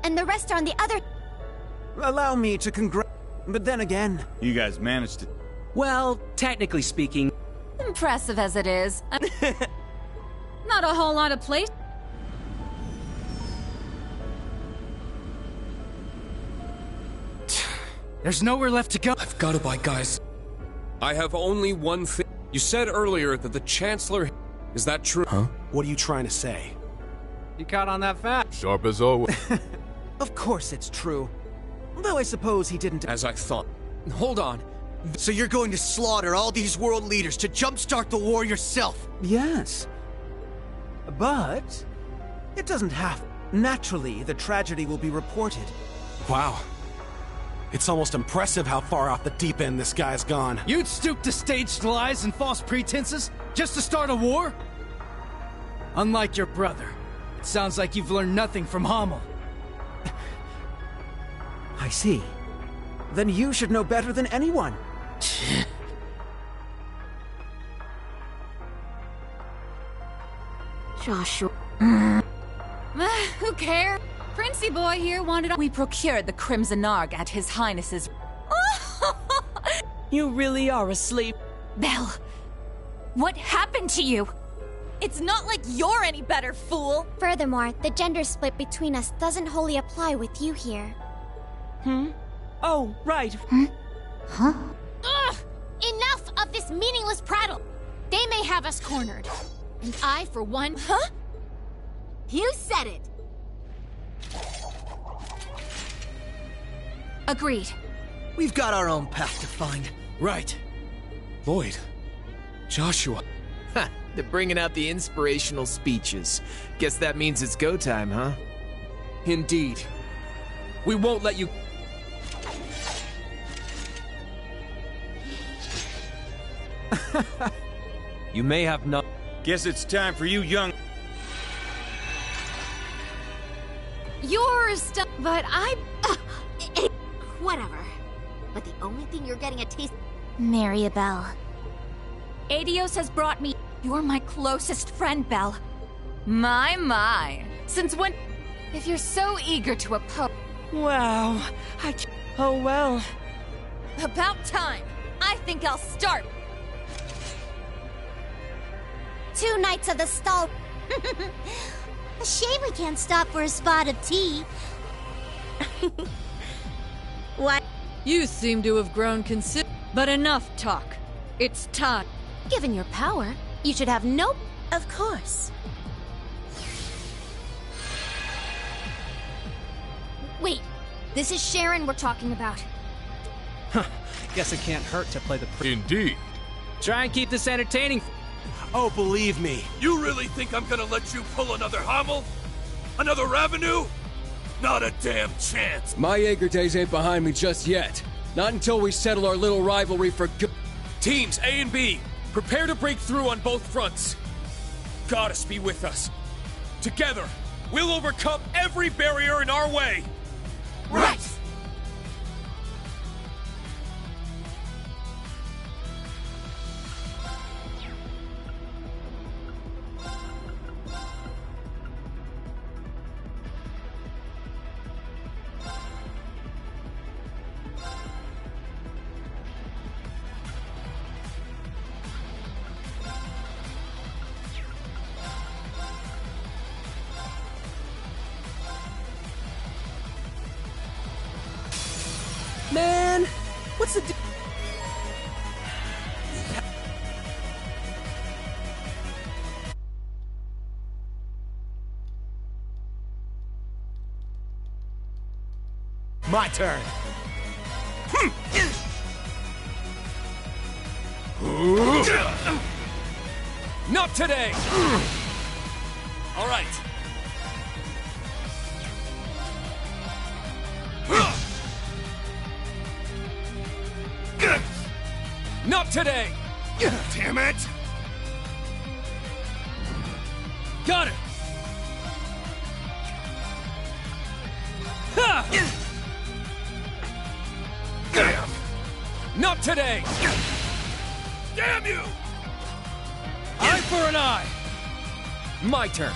And the rest are on the other... Allow me to but then again... You guys managed to... Well, technically speaking... Impressive as it is. Not a whole lot of place. There's nowhere left to go. I've got to buy, guys. I have only one thing. You said earlier that the Chancellor... Is that true? Huh? What are you trying to say? You caught on that fast. Sharp as always. Of course it's true. Though I suppose he didn't... As I thought. Hold on. So you're going to slaughter all these world leaders to jumpstart the war yourself? Yes. But... it doesn't have... Naturally, the tragedy will be reported. Wow. It's almost impressive how far off the deep end this guy's gone. You'd stoop to staged lies and false pretenses just to start a war? Unlike your brother, it sounds like you've learned nothing from Hamel. I see. Then you should know better than anyone. Joshua... Who cares? Princey boy here wanted... We procured the Crimson Arg at His Highness's... You really are asleep. Belle, what happened to you? It's not like you're any better, fool! Furthermore, the gender split between us doesn't wholly apply with you here. Oh, right. Ugh! Enough of this meaningless prattle! They may have us cornered. And I, for one... Huh? You said it! Agreed. We've got our own path to find. Right. Lloyd. Joshua. Ha! They're bringing out the inspirational speeches. Guess that means it's go time, huh? Indeed. We won't let you... You may have not... Guess it's time for you young... You're still... But I... Whatever. But the only thing you're getting a taste... Maribel. Adios has brought me... You're my closest friend, Belle. My. Since when... If you're so eager to oppose... Wow. Oh, well. About time. I think I'll start. 2 Knights of the Stall. A shame we can't stop for a spot of tea. What? You seem to have grown but enough talk. It's time. Given your power, you should have no... Of course. Wait, this is Sharon we're talking about. Huh. Guess it can't hurt to play the... Indeed. Try and keep this entertaining. Oh, believe me. You really think I'm gonna let you pull another Hamel? Another Revenue? Not a damn chance. My Jaeger days ain't behind me just yet. Not until we settle our little rivalry for good. Teams A and B, prepare to break through on both fronts. Goddess be with us. Together, we'll overcome every barrier in our way. Right! Man, what's the... My turn. Not today! All right. Not today! Damn it! Got it! Ha! Damn! Not today! Damn you! for an eye! My turn.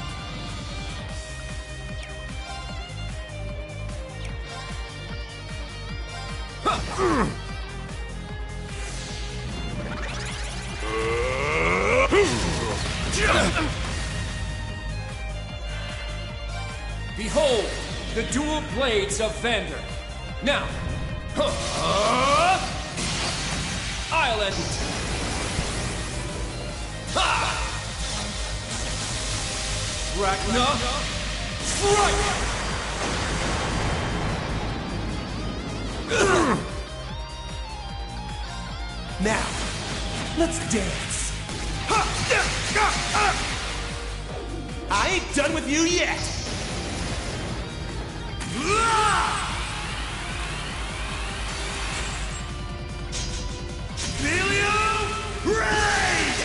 Behold, the dual blades of Vander. Now, I'll end it. Ragna, strike! Now, let's dance. I ain't done with you yet. Raid!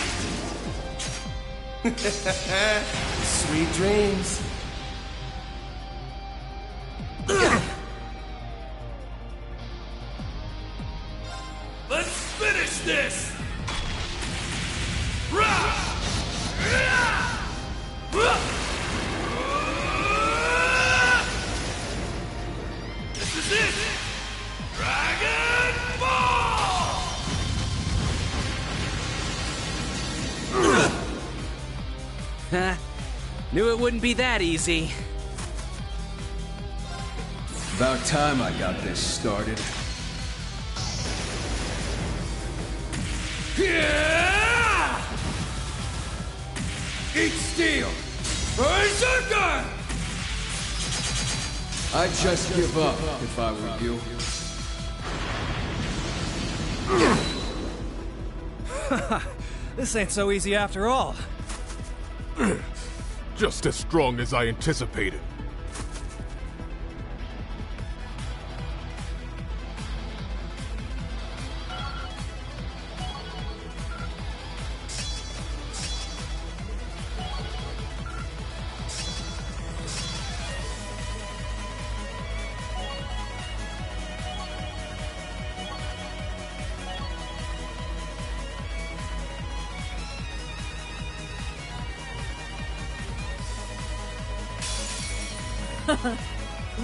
Sweet dreams. Let's finish this! This is it! Dragon Ball! Knew it wouldn't be that easy. About time I got this started. Yeah! Eat steel! Berserker! I'd just give up if I were you. This ain't so easy after all. Just as strong as I anticipated.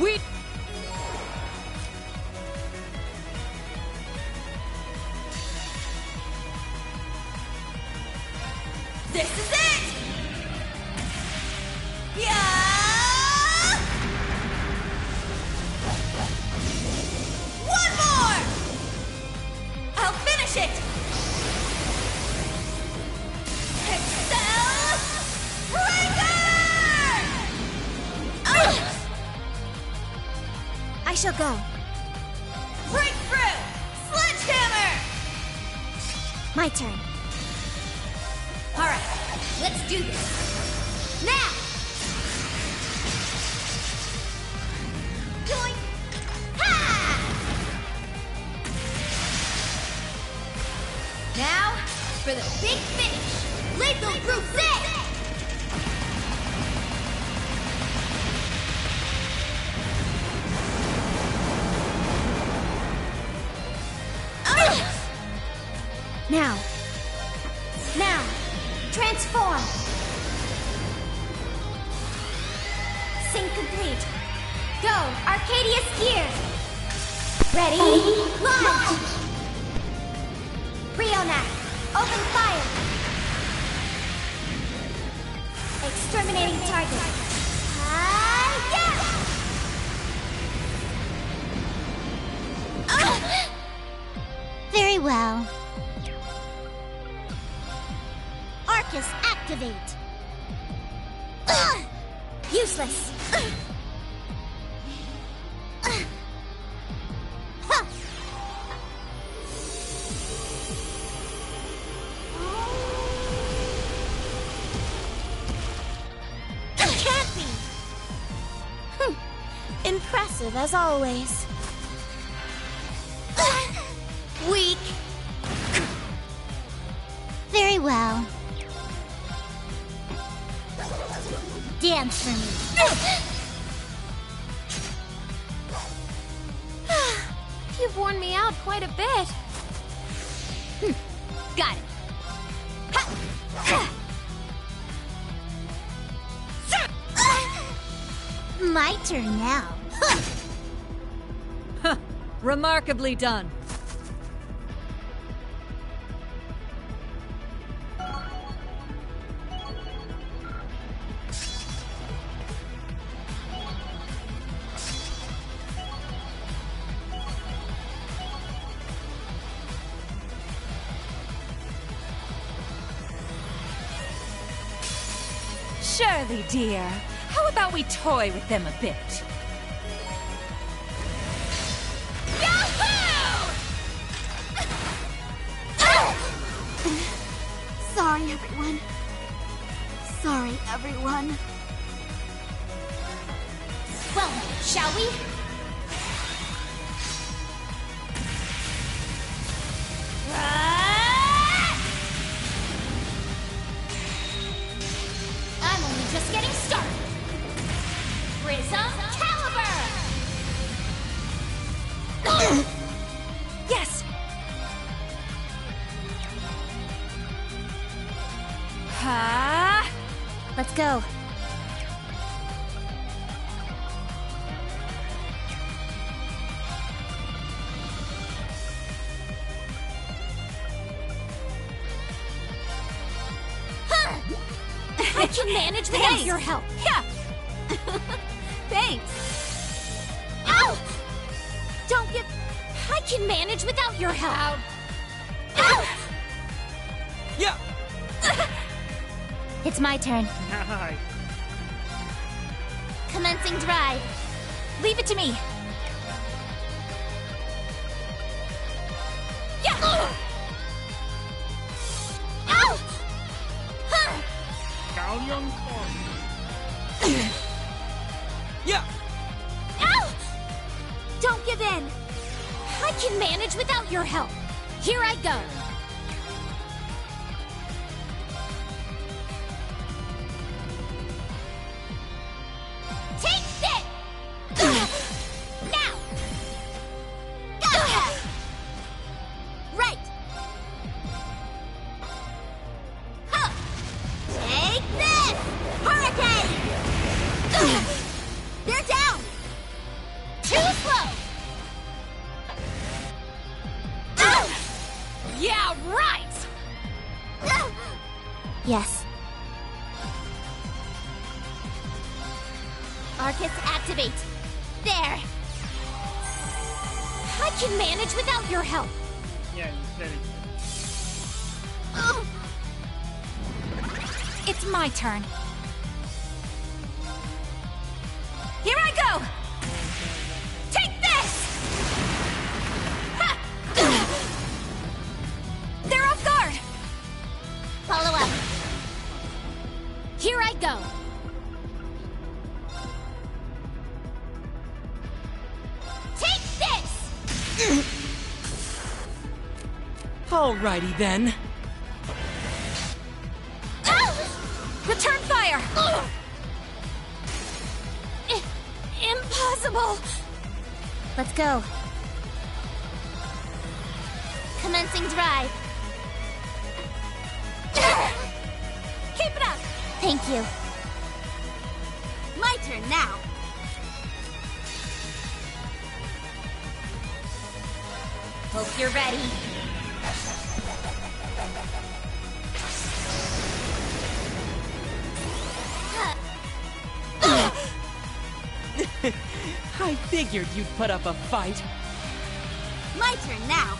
We... This is it! Yeah! One more! I'll finish it! Excel Breaker! I shall go. Breakthrough! Sledgehammer! My turn. Alright, let's do this. Now! Doink! Ha! Now, for the big finish! Lethal Crusade! Now, transform. Sync complete. Go, Arcadius gear. Ready, launch. Rionac, open fire. Exterminating target. Very well. Arcus, activate! Useless. Can't be! Impressive as always. Weak. Very well. Dance for me. You've worn me out quite a bit. Got it. My turn now. Remarkably done. Surely, dear. How about we toy with them a bit? Sorry, everyone. Sorry, everyone. Well, shall we? I'm only just getting started. Prism Caliber! Yes! Ha! Let's go. I can manage without your help. Yeah. Thanks. Ow! Don't get... I can manage without your help. Ow! Yeah. It's my turn. Hi. Commencing drive. Leave it to me. Yeah! Ow! Huh! Galleon Con. Yeah. Ow! Don't give in. I can manage without your help. Here I go. Take this! Now! Gotcha! Right! Huh. Take this! Hurricane! They're down! Too slow! Yeah, right! Yes. Arcus activate. There! I can manage without your help. Yeah, you said it. It's my turn. Here I go! Take this! Ha! They're off guard! Follow up. Here I go. Take this! Alrighty then. Return fire! Impossible! Let's go. Commencing drive. Keep it up! Thank you. My turn now. Hope you're ready. I figured you'd put up a fight. My turn now.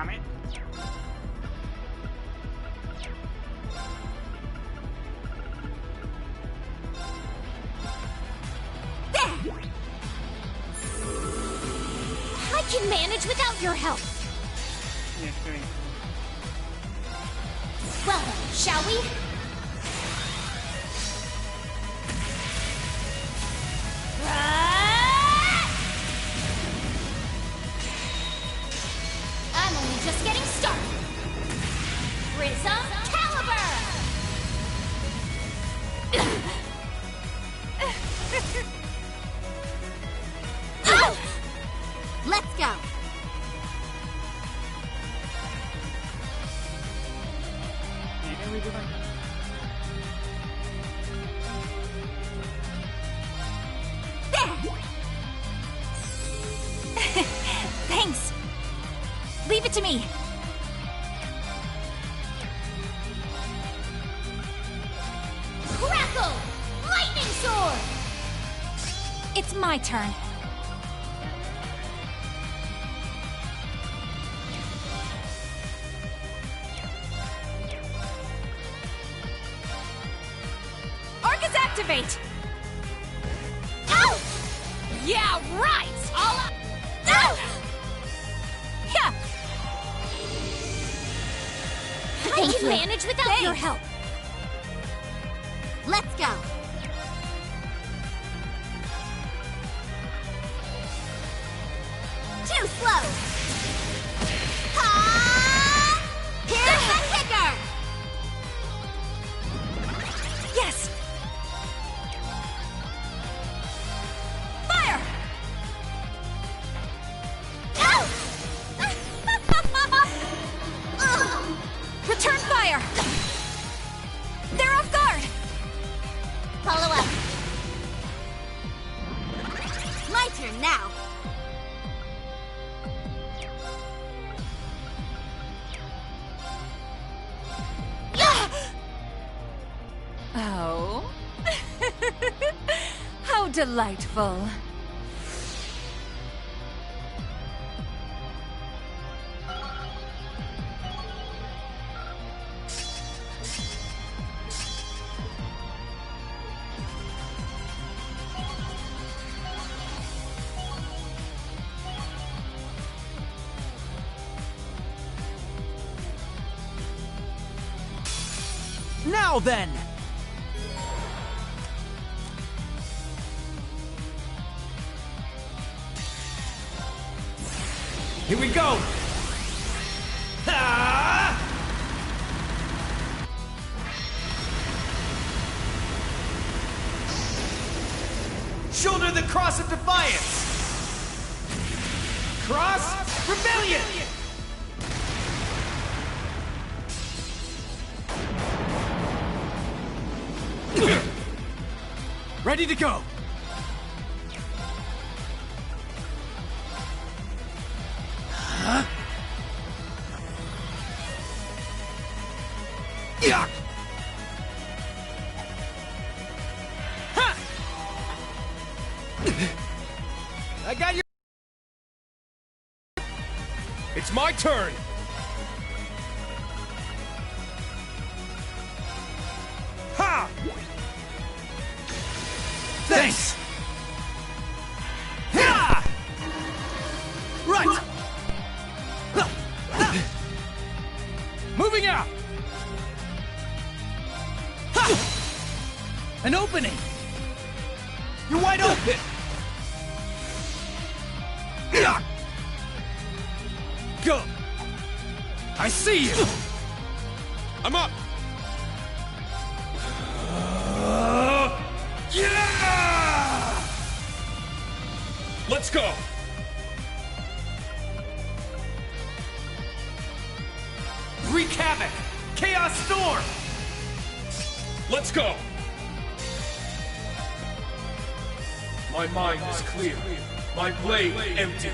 damn it. I can manage without your help. Yes, great. Well then, shall we? I'm only just getting started. Prism Caliber! Let's go! Here we go. Thanks. Leave it to me. Crackle! Lightning Sword! It's my turn. Orcus activate! Ow! Yeah, right! All up! No! Yeah! I can manage without your help. Let's go! Too slow! Ha! Here's the kicker! Yes! Fire! Return fire! They're off guard! Follow up. My turn now. Oh. How delightful. Now then! Here we go! Ah! Shoulder the Cross of Defiance! Cross Rebellion! Ready to go! Huh? Yeah! Ha! I got your... It's my turn! Ha! Thanks! Ha! Right! Moving out! Ha! An opening! You're wide open! Go! I see you! I'm up! Yeah! Let's go! Wreak havoc! Chaos Storm! Let's go! My mind is clear. My blade empty.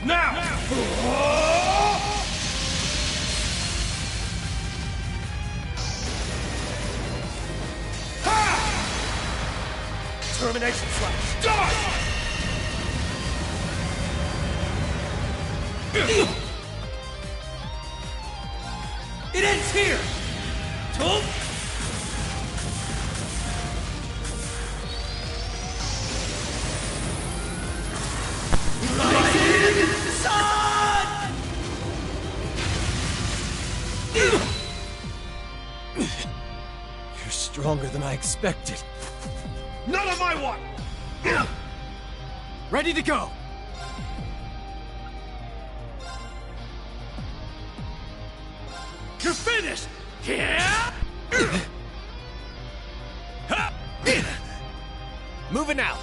Now! Termination slash. Die! It ends here! Tulp! Rising sun! You're stronger than I expected. None of my one! Ready to go! You're finished! Yeah! Moving out.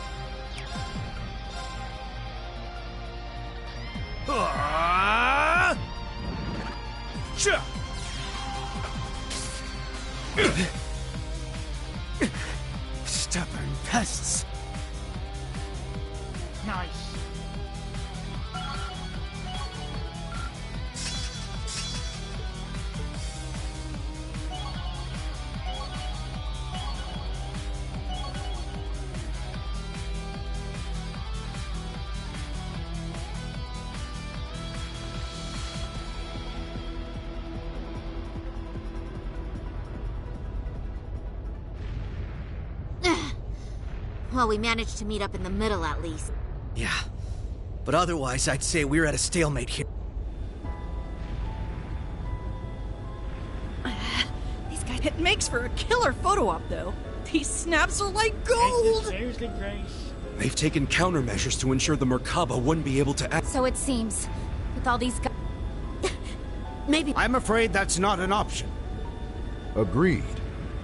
Sure. Stubborn pests. Nice. Well, we managed to meet up in the middle at least. Yeah. But otherwise, I'd say we're at a stalemate here. These guys... It makes for a killer photo op, though. These snaps are like gold! Seriously, Grace. They've taken countermeasures to ensure the Merkaba wouldn't be able to act. So it seems. With all these guys... Maybe... I'm afraid that's not an option. Agreed.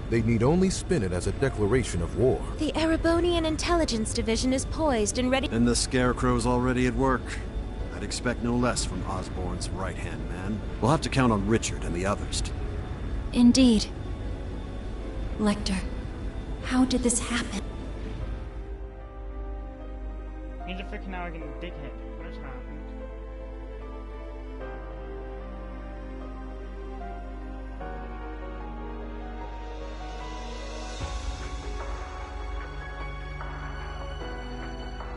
They need only spin it as a declaration of war. The Erebonian Intelligence Division is poised and ready... And the Scarecrow's already at work. I'd expect no less from Osborn's right-hand man. We'll have to count on Richard and the others. Indeed. Lecter, how did this happen? He's a freaking arrogant dickhead. What's happened?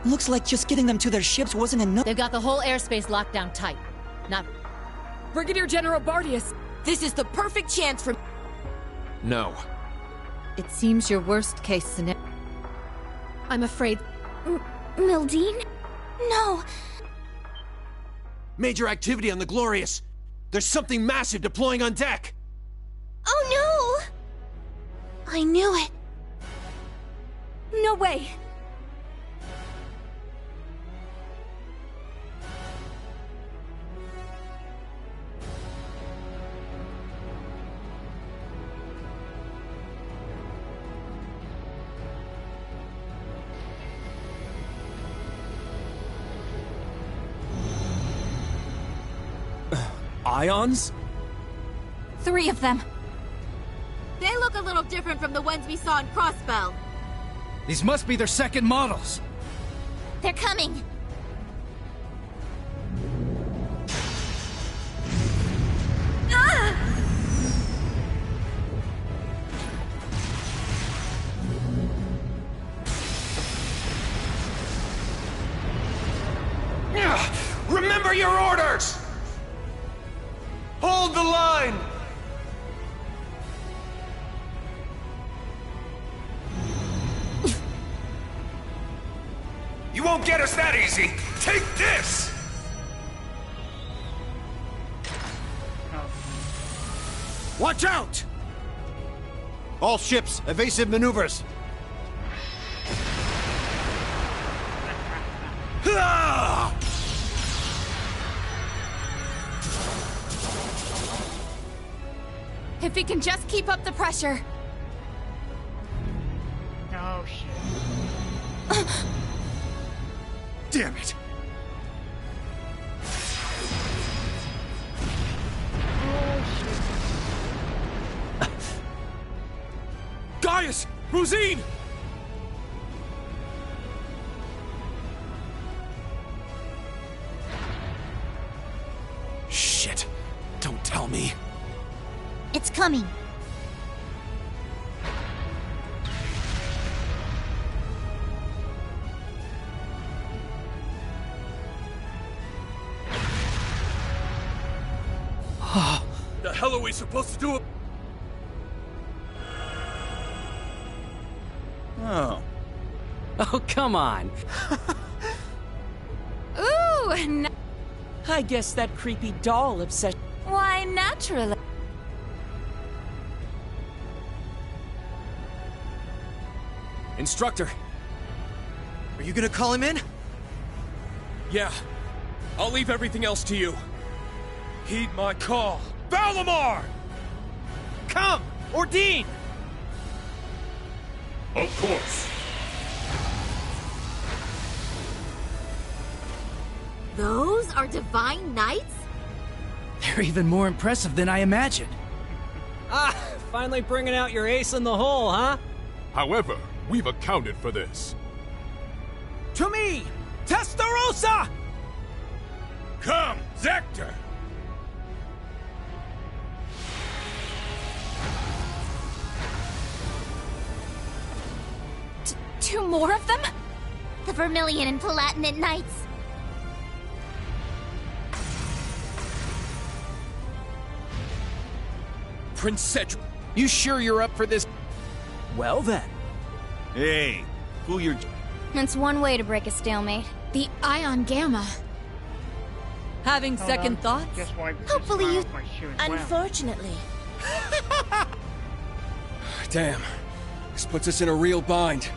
Looks like just getting them to their ships wasn't enough. They've got the whole airspace locked down tight. Not... Brigadier General Bardius, this is the perfect chance for... No. It seems your worst case scenario... I'm afraid... Mildine? No! Major activity on the Glorious. There's something massive deploying on deck. Oh no! I knew it. No way! Ions? 3 of them. They look a little different from the ones we saw in Crossbell. These must be their second models. They're coming. Ah! Remember your orders! Hold the line! You won't get us that easy! Take this! Watch out! All ships, evasive maneuvers. If we can just keep up the pressure. Oh, shit. Damn it! Gaius! Rosine! Shit! Don't tell me. It's coming. The hell are we supposed to do? Oh. Oh, come on. Ooh, I guess that creepy doll obsession. why, naturally. Instructor. Are you gonna call him in? Yeah. I'll leave everything else to you. Heed my call. Valimar! Come! Ordine! Of course. Those are divine knights? They're even more impressive than I imagined. Ah, finally bringing out your ace in the hole, huh? However, we've accounted for this. To me, Testarossa! Come, Zector! Two more of them? The Vermilion and Palatinate Knights. Prince Cedric. You sure you're up for this? Well then. Hey, cool your... That's one way to break a stalemate. The Ion Gamma. Having second thoughts? Hopefully you... Unfortunately. Damn. This puts us in a real bind.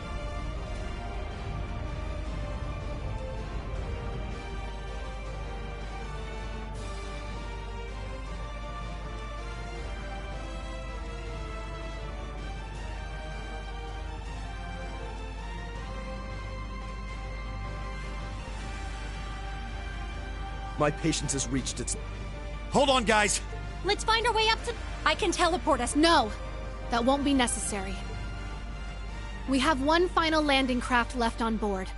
My patience has reached its... Hold on, guys! Let's find our way up to... I can teleport us. No, that won't be necessary. We have one final landing craft left on board.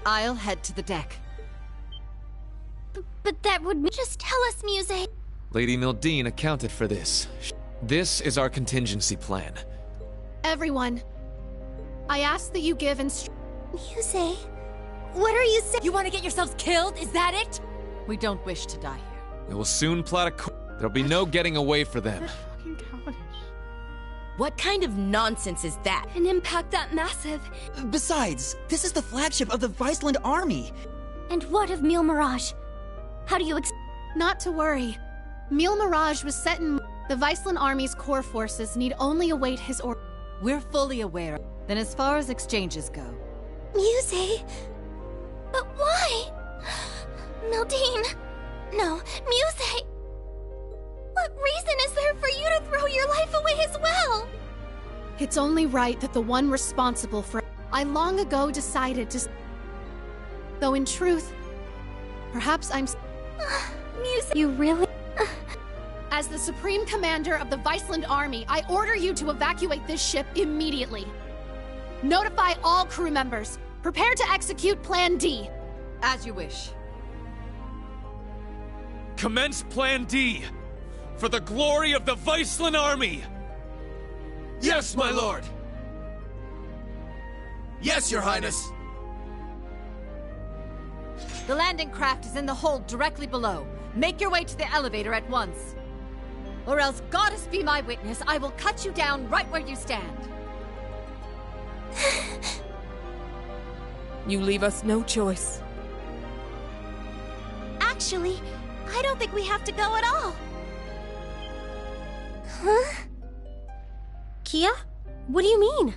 I'll head to the deck. But that would... Just tell us, Muse. Lady Mildine accounted for this. This is our contingency plan. Everyone, I ask that you give Muse, what are you saying? You want to get yourselves killed? Is that it? We don't wish to die here. We will soon plot a There'll be no getting away for them. Fucking cowardice. What kind of nonsense is that? An impact that massive. Besides, this is the flagship of the Viceland army. And what of Mille Mirage? How do you Not to worry. Mille Mirage was set in... The Viceland army's core forces need only await his order. We're fully aware. Then as far as exchanges go... Muse? But why? Mildine. No, Muse. What reason is there for you to throw your life away as well? It's only right that the one responsible for... I long ago decided to... Though in truth, perhaps I'm... Muse, you really... As the Supreme Commander of the Viceland Army, I order you to evacuate this ship immediately. Notify all crew members. Prepare to execute Plan D. As you wish. Commence Plan D! For the glory of the Viceland army! Yes, my lord! Yes, your highness! The landing craft is in the hold directly below. Make your way to the elevator at once. Or else, goddess be my witness, I will cut you down right where you stand. You leave us no choice. Actually, I don't think we have to go at all. Huh? Kia? What do you mean?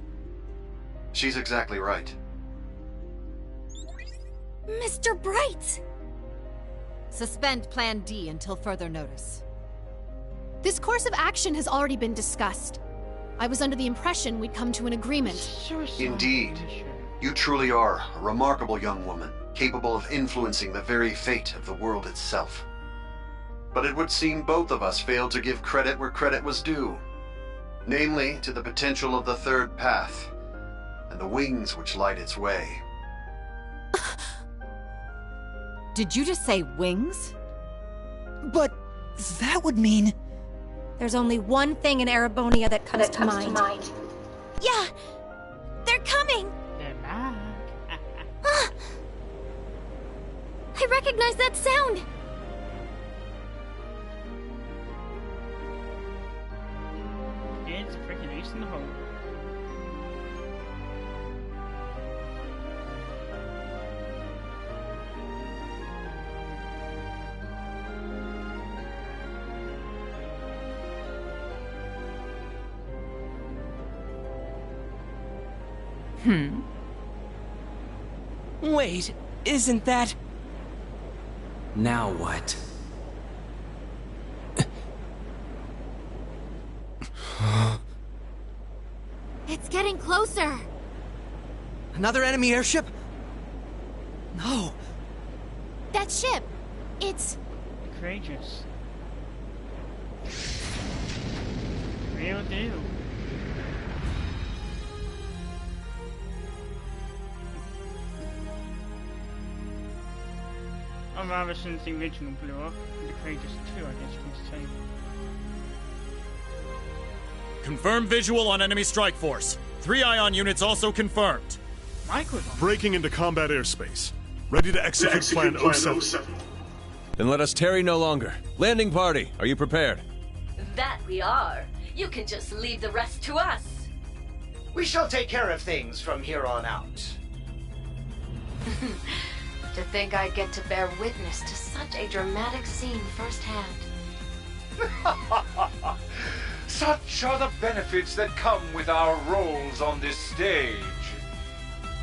She's exactly right. Mr. Bright! Suspend Plan D until further notice. This course of action has already been discussed. I was under the impression we'd come to an agreement. Indeed. You truly are a remarkable young woman, capable of influencing the very fate of the world itself. But it would seem both of us failed to give credit where credit was due. Namely, to the potential of the third path, and the wings which light its way. Did you just say wings? But that would mean... There's only one thing in Erebonia that comes to mind. Yeah! They're coming! They're back. I recognize that sound! ace in the hole. Wait, isn't that... Now what? It's getting closer. Another enemy airship? No. That ship, it's... Courageous. Real deal. Or rather, since the original blew up, the Courageous 2, I guess you can say. Confirmed visual on enemy strike force. 3 ion units also confirmed. Breaking into combat airspace. Ready to execute Plan 07. Then let us tarry no longer. Landing party, are you prepared? That we are. You can just leave the rest to us. We shall take care of things from here on out. To think I get to bear witness to such a dramatic scene firsthand. Such are the benefits that come with our roles on this stage.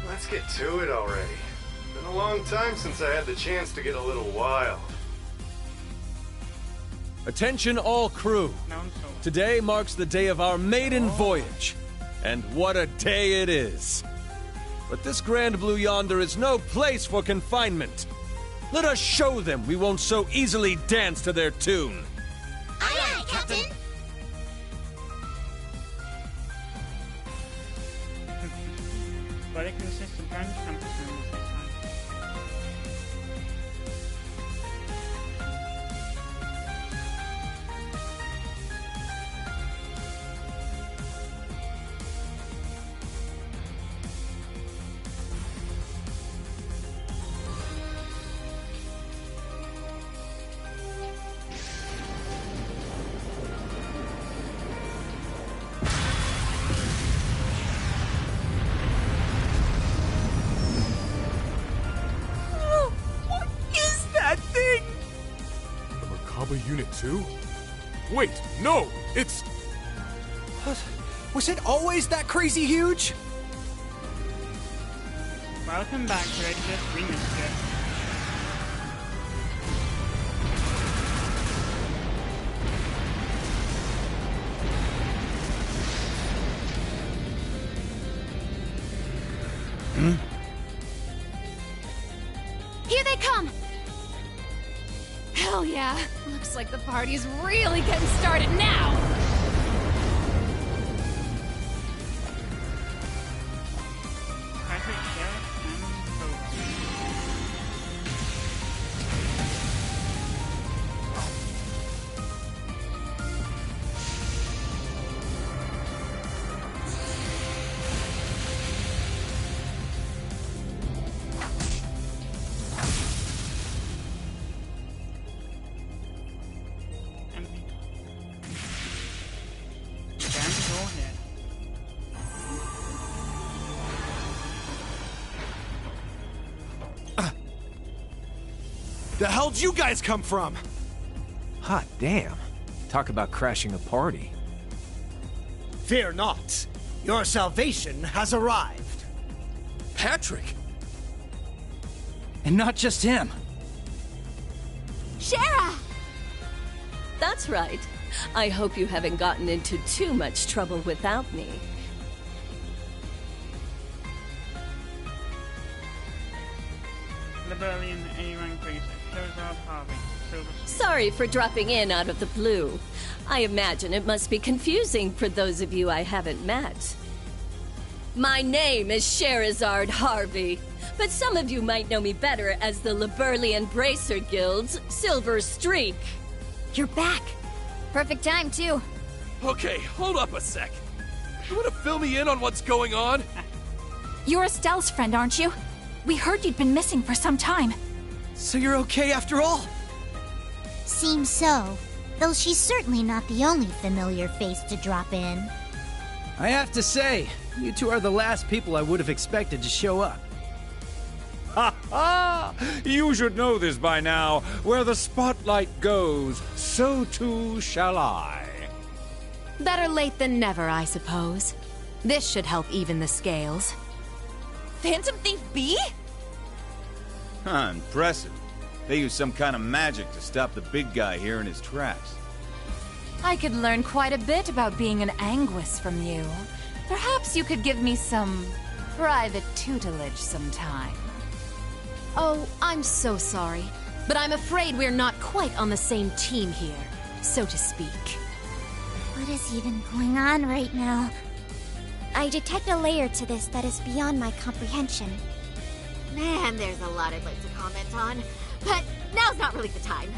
Let's get to it already. Been a long time since I had the chance to get a little wild. Attention all crew. Today marks the day of our maiden voyage. And what a day it is. But this Grand Blue Yonder is no place for confinement. Let us show them we won't so easily dance to their tune. Aye, aye, Captain. But it consists of branch campus members this time. Unit 2? Wait, no! It's... What? Was it always that crazy huge? Welcome back, Courageous. We missed it. Here they come! Hell yeah! Looks like the party's really getting started now! The hell'd you guys come from? Hot damn. Talk about crashing a party. Fear not. Your salvation has arrived. Patrick! And not just him. Shara! That's right. I hope you haven't gotten into too much trouble without me. Liberalian A-rank racer. Harvey. Sorry for dropping in out of the blue. I imagine it must be confusing for those of you I haven't met. My name is Sherazard Harvey, but some of you might know me better as the Liberalian Bracer Guild's Silver Streak. You're back. Perfect time, too. Okay, hold up a sec. You want to fill me in on what's going on? You're Estelle's friend, aren't you? We heard you'd been missing for some time. So you're okay after all? Seems so. Though she's certainly not the only familiar face to drop in. I have to say, you two are the last people I would have expected to show up. Ha ha! You should know this by now. Where the spotlight goes, so too shall I. Better late than never, I suppose. This should help even the scales. Phantom Thief B? Huh, impressive. They use some kind of magic to stop the big guy here in his tracks. I could learn quite a bit about being an Anguis from you. Perhaps you could give me some private tutelage sometime. Oh, I'm so sorry. But I'm afraid we're not quite on the same team here, so to speak. What is even going on right now? I detect a layer to this that is beyond my comprehension. Man, there's a lot I'd like to comment on, but now's not really the time.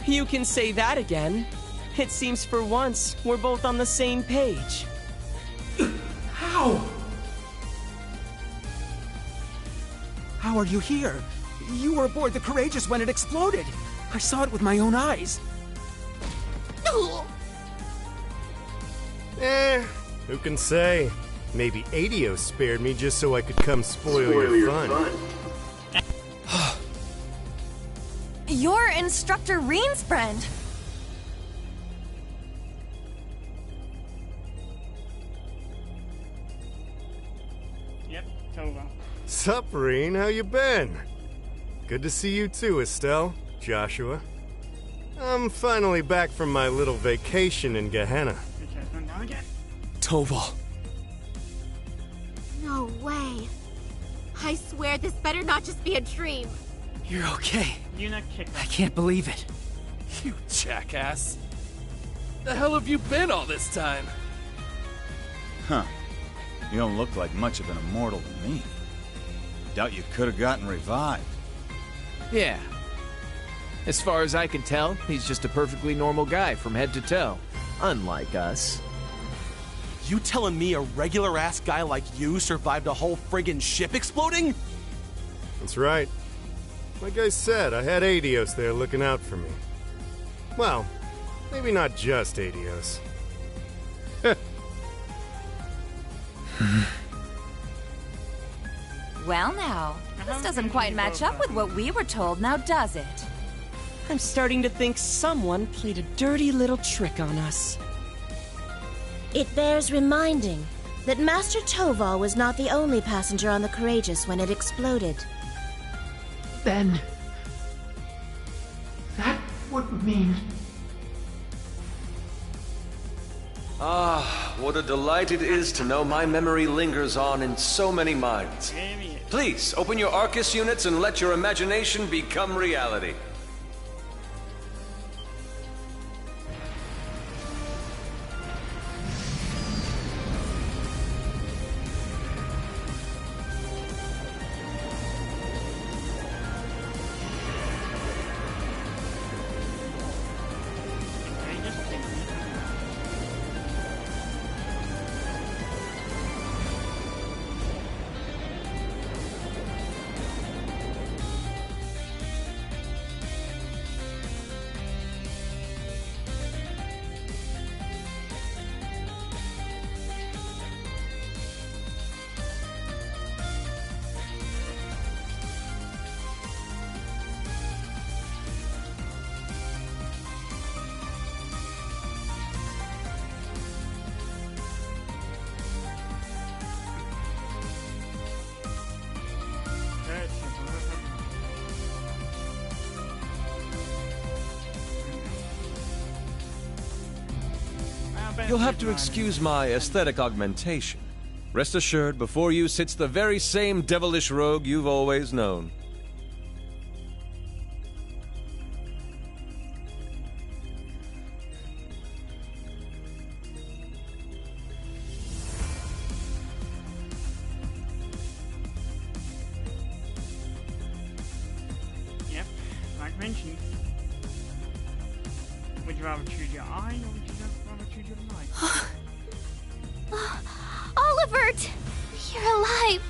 You can say that again. It seems for once we're both on the same page. How? How are you here? You were aboard the Courageous when it exploded. I saw it with my own eyes. Who can say? Maybe Adios spared me just so I could come spoil your fun. You're Instructor Reen's friend. Yep, Tova. Sup, Reen? How you been? Good to see you too, Estelle, Joshua. I'm finally back from my little vacation in Gehenna. Toval. No way. I swear this better not just be a dream. You're okay. I can't believe it. You jackass. The hell have you been all this time? Huh. You don't look like much of an immortal to me. Doubt you could have gotten revived. Yeah. As far as I can tell, he's just a perfectly normal guy from head to toe. Unlike us. You telling me a regular-ass guy like you survived a whole friggin' ship exploding? That's right. Like I said, I had Adios there looking out for me. Well, maybe not just Adios. Well now, this doesn't quite match up with what we were told, now does it? I'm starting to think someone played a dirty little trick on us. It bears reminding that Master Toval was not the only passenger on the Courageous when it exploded. Then... that would mean... Ah, what a delight it is to know my memory lingers on in so many minds. Please, open your Arcus units and let your imagination become reality. You'll have to excuse my aesthetic augmentation. Rest assured, before you sits the very same devilish rogue you've always known. Yep, like mentioned. Would you rather choose your eye, or would you rather choose your life? Olivert! You're alive!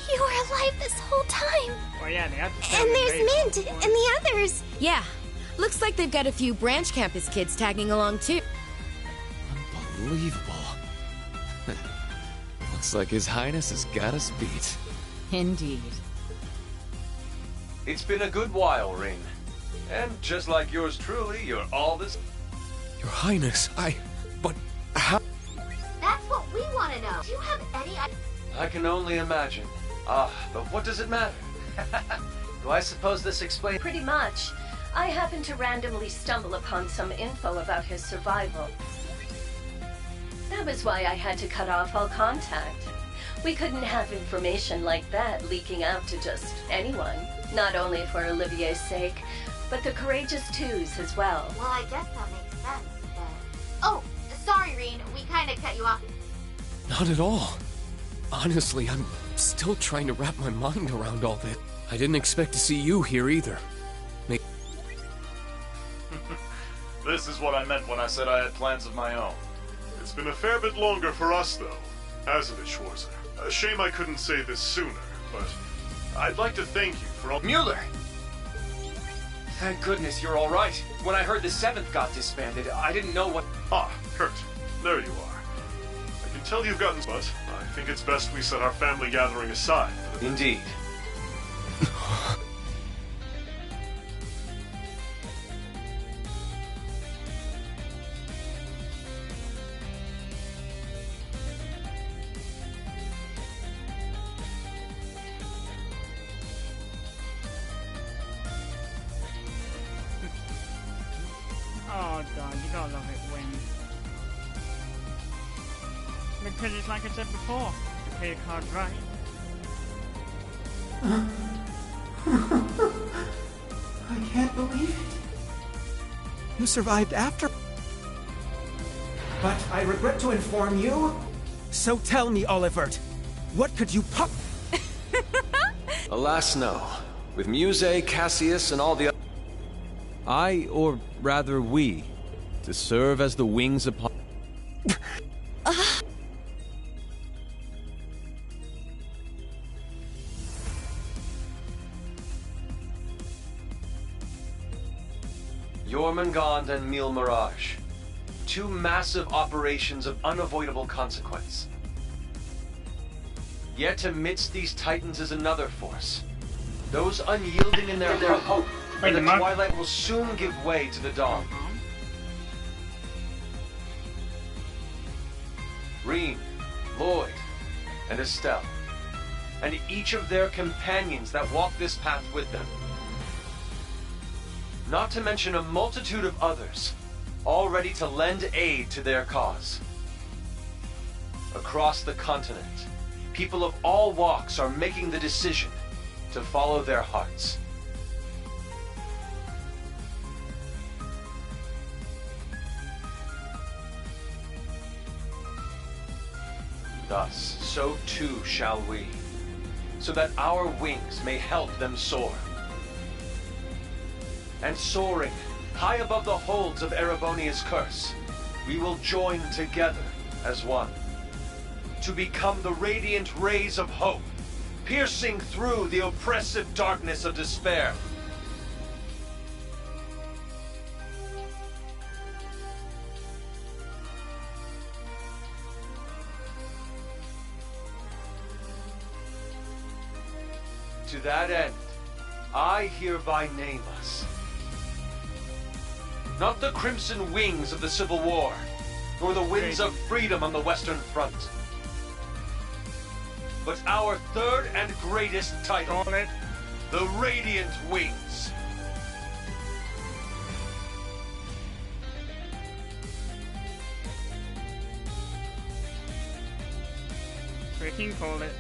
You were alive this whole time! Well, yeah, they had to And there's Mint and the others! Yeah, looks like they've got a few branch campus kids tagging along too. Unbelievable. Looks like His Highness has got us beat. Indeed. It's been a good while, Ring. And just like yours truly, you're all this... Your Highness, but how... That's what we want to know. Do you have any idea? I can only imagine. But what does it matter? Do I suppose this explains... Pretty much. I happened to randomly stumble upon some info about his survival. That was why I had to cut off all contact. We couldn't have information like that leaking out to just anyone. Not only for Olivier's sake, but the Courageous Twos as well. Well, I guess that makes sense, but... Oh, sorry, Reen. We kind of cut you off. Not at all. Honestly, I'm still trying to wrap my mind around all this. I didn't expect to see you here either. This is what I meant when I said I had plans of my own. It's been a fair bit longer for us, though, hasn't it, Schwarzer? A shame I couldn't say this sooner, but I'd like to thank you for all— Mueller! Thank goodness you're all right. When I heard the 7th got disbanded, I didn't know what— Ah, Kurt. There you are. I can tell you've gotten— but I think it's best we set our family gathering aside. Indeed. Oh god, you gotta love it when... Because it's like I said before, you play your cards right. I can't believe it. You survived after... But I regret to inform you... So tell me, Olivert, what could you Alas, no. With Muse, Cassius, and all the other... Or rather we, to serve as the wings upon... Jormungand and Mille Mirage. Two massive operations of unavoidable consequence. Yet amidst these titans is another force. Those unyielding in their hope, and the twilight will soon give way to the dawn. Reen, Lloyd, and Estelle, and each of their companions that walk this path with them. Not to mention a multitude of others, all ready to lend aid to their cause. Across the continent, people of all walks are making the decision to follow their hearts. Thus, so too shall we, so that our wings may help them soar. And soaring, high above the holds of Erebonia's curse, we will join together as one, to become the radiant rays of hope, piercing through the oppressive darkness of despair. To that end, I hereby name us. Not the crimson wings of the Civil War, nor the winds of freedom on the Western Front, but our third and greatest title, the Radiant Wings. Freaking call it.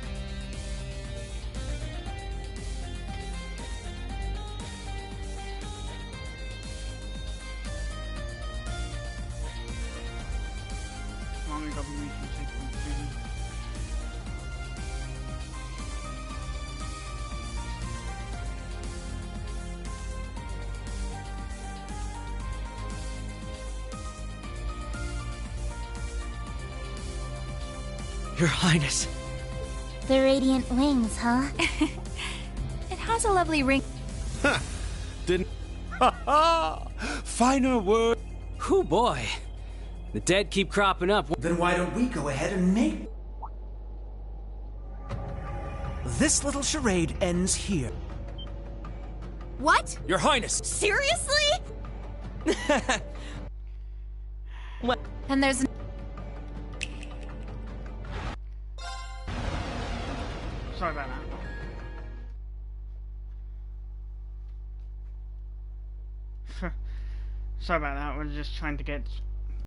Army government Your Highness. The Radiant Wings, huh? It has a lovely ring. Ha! Didn't... Ha ha! Finer word. Whew, boy. The dead keep cropping up. Then why don't we go ahead and make... This little charade ends here. What? Your Highness! Seriously? What? And there's... Sorry about that. Sorry about that, we're just trying to get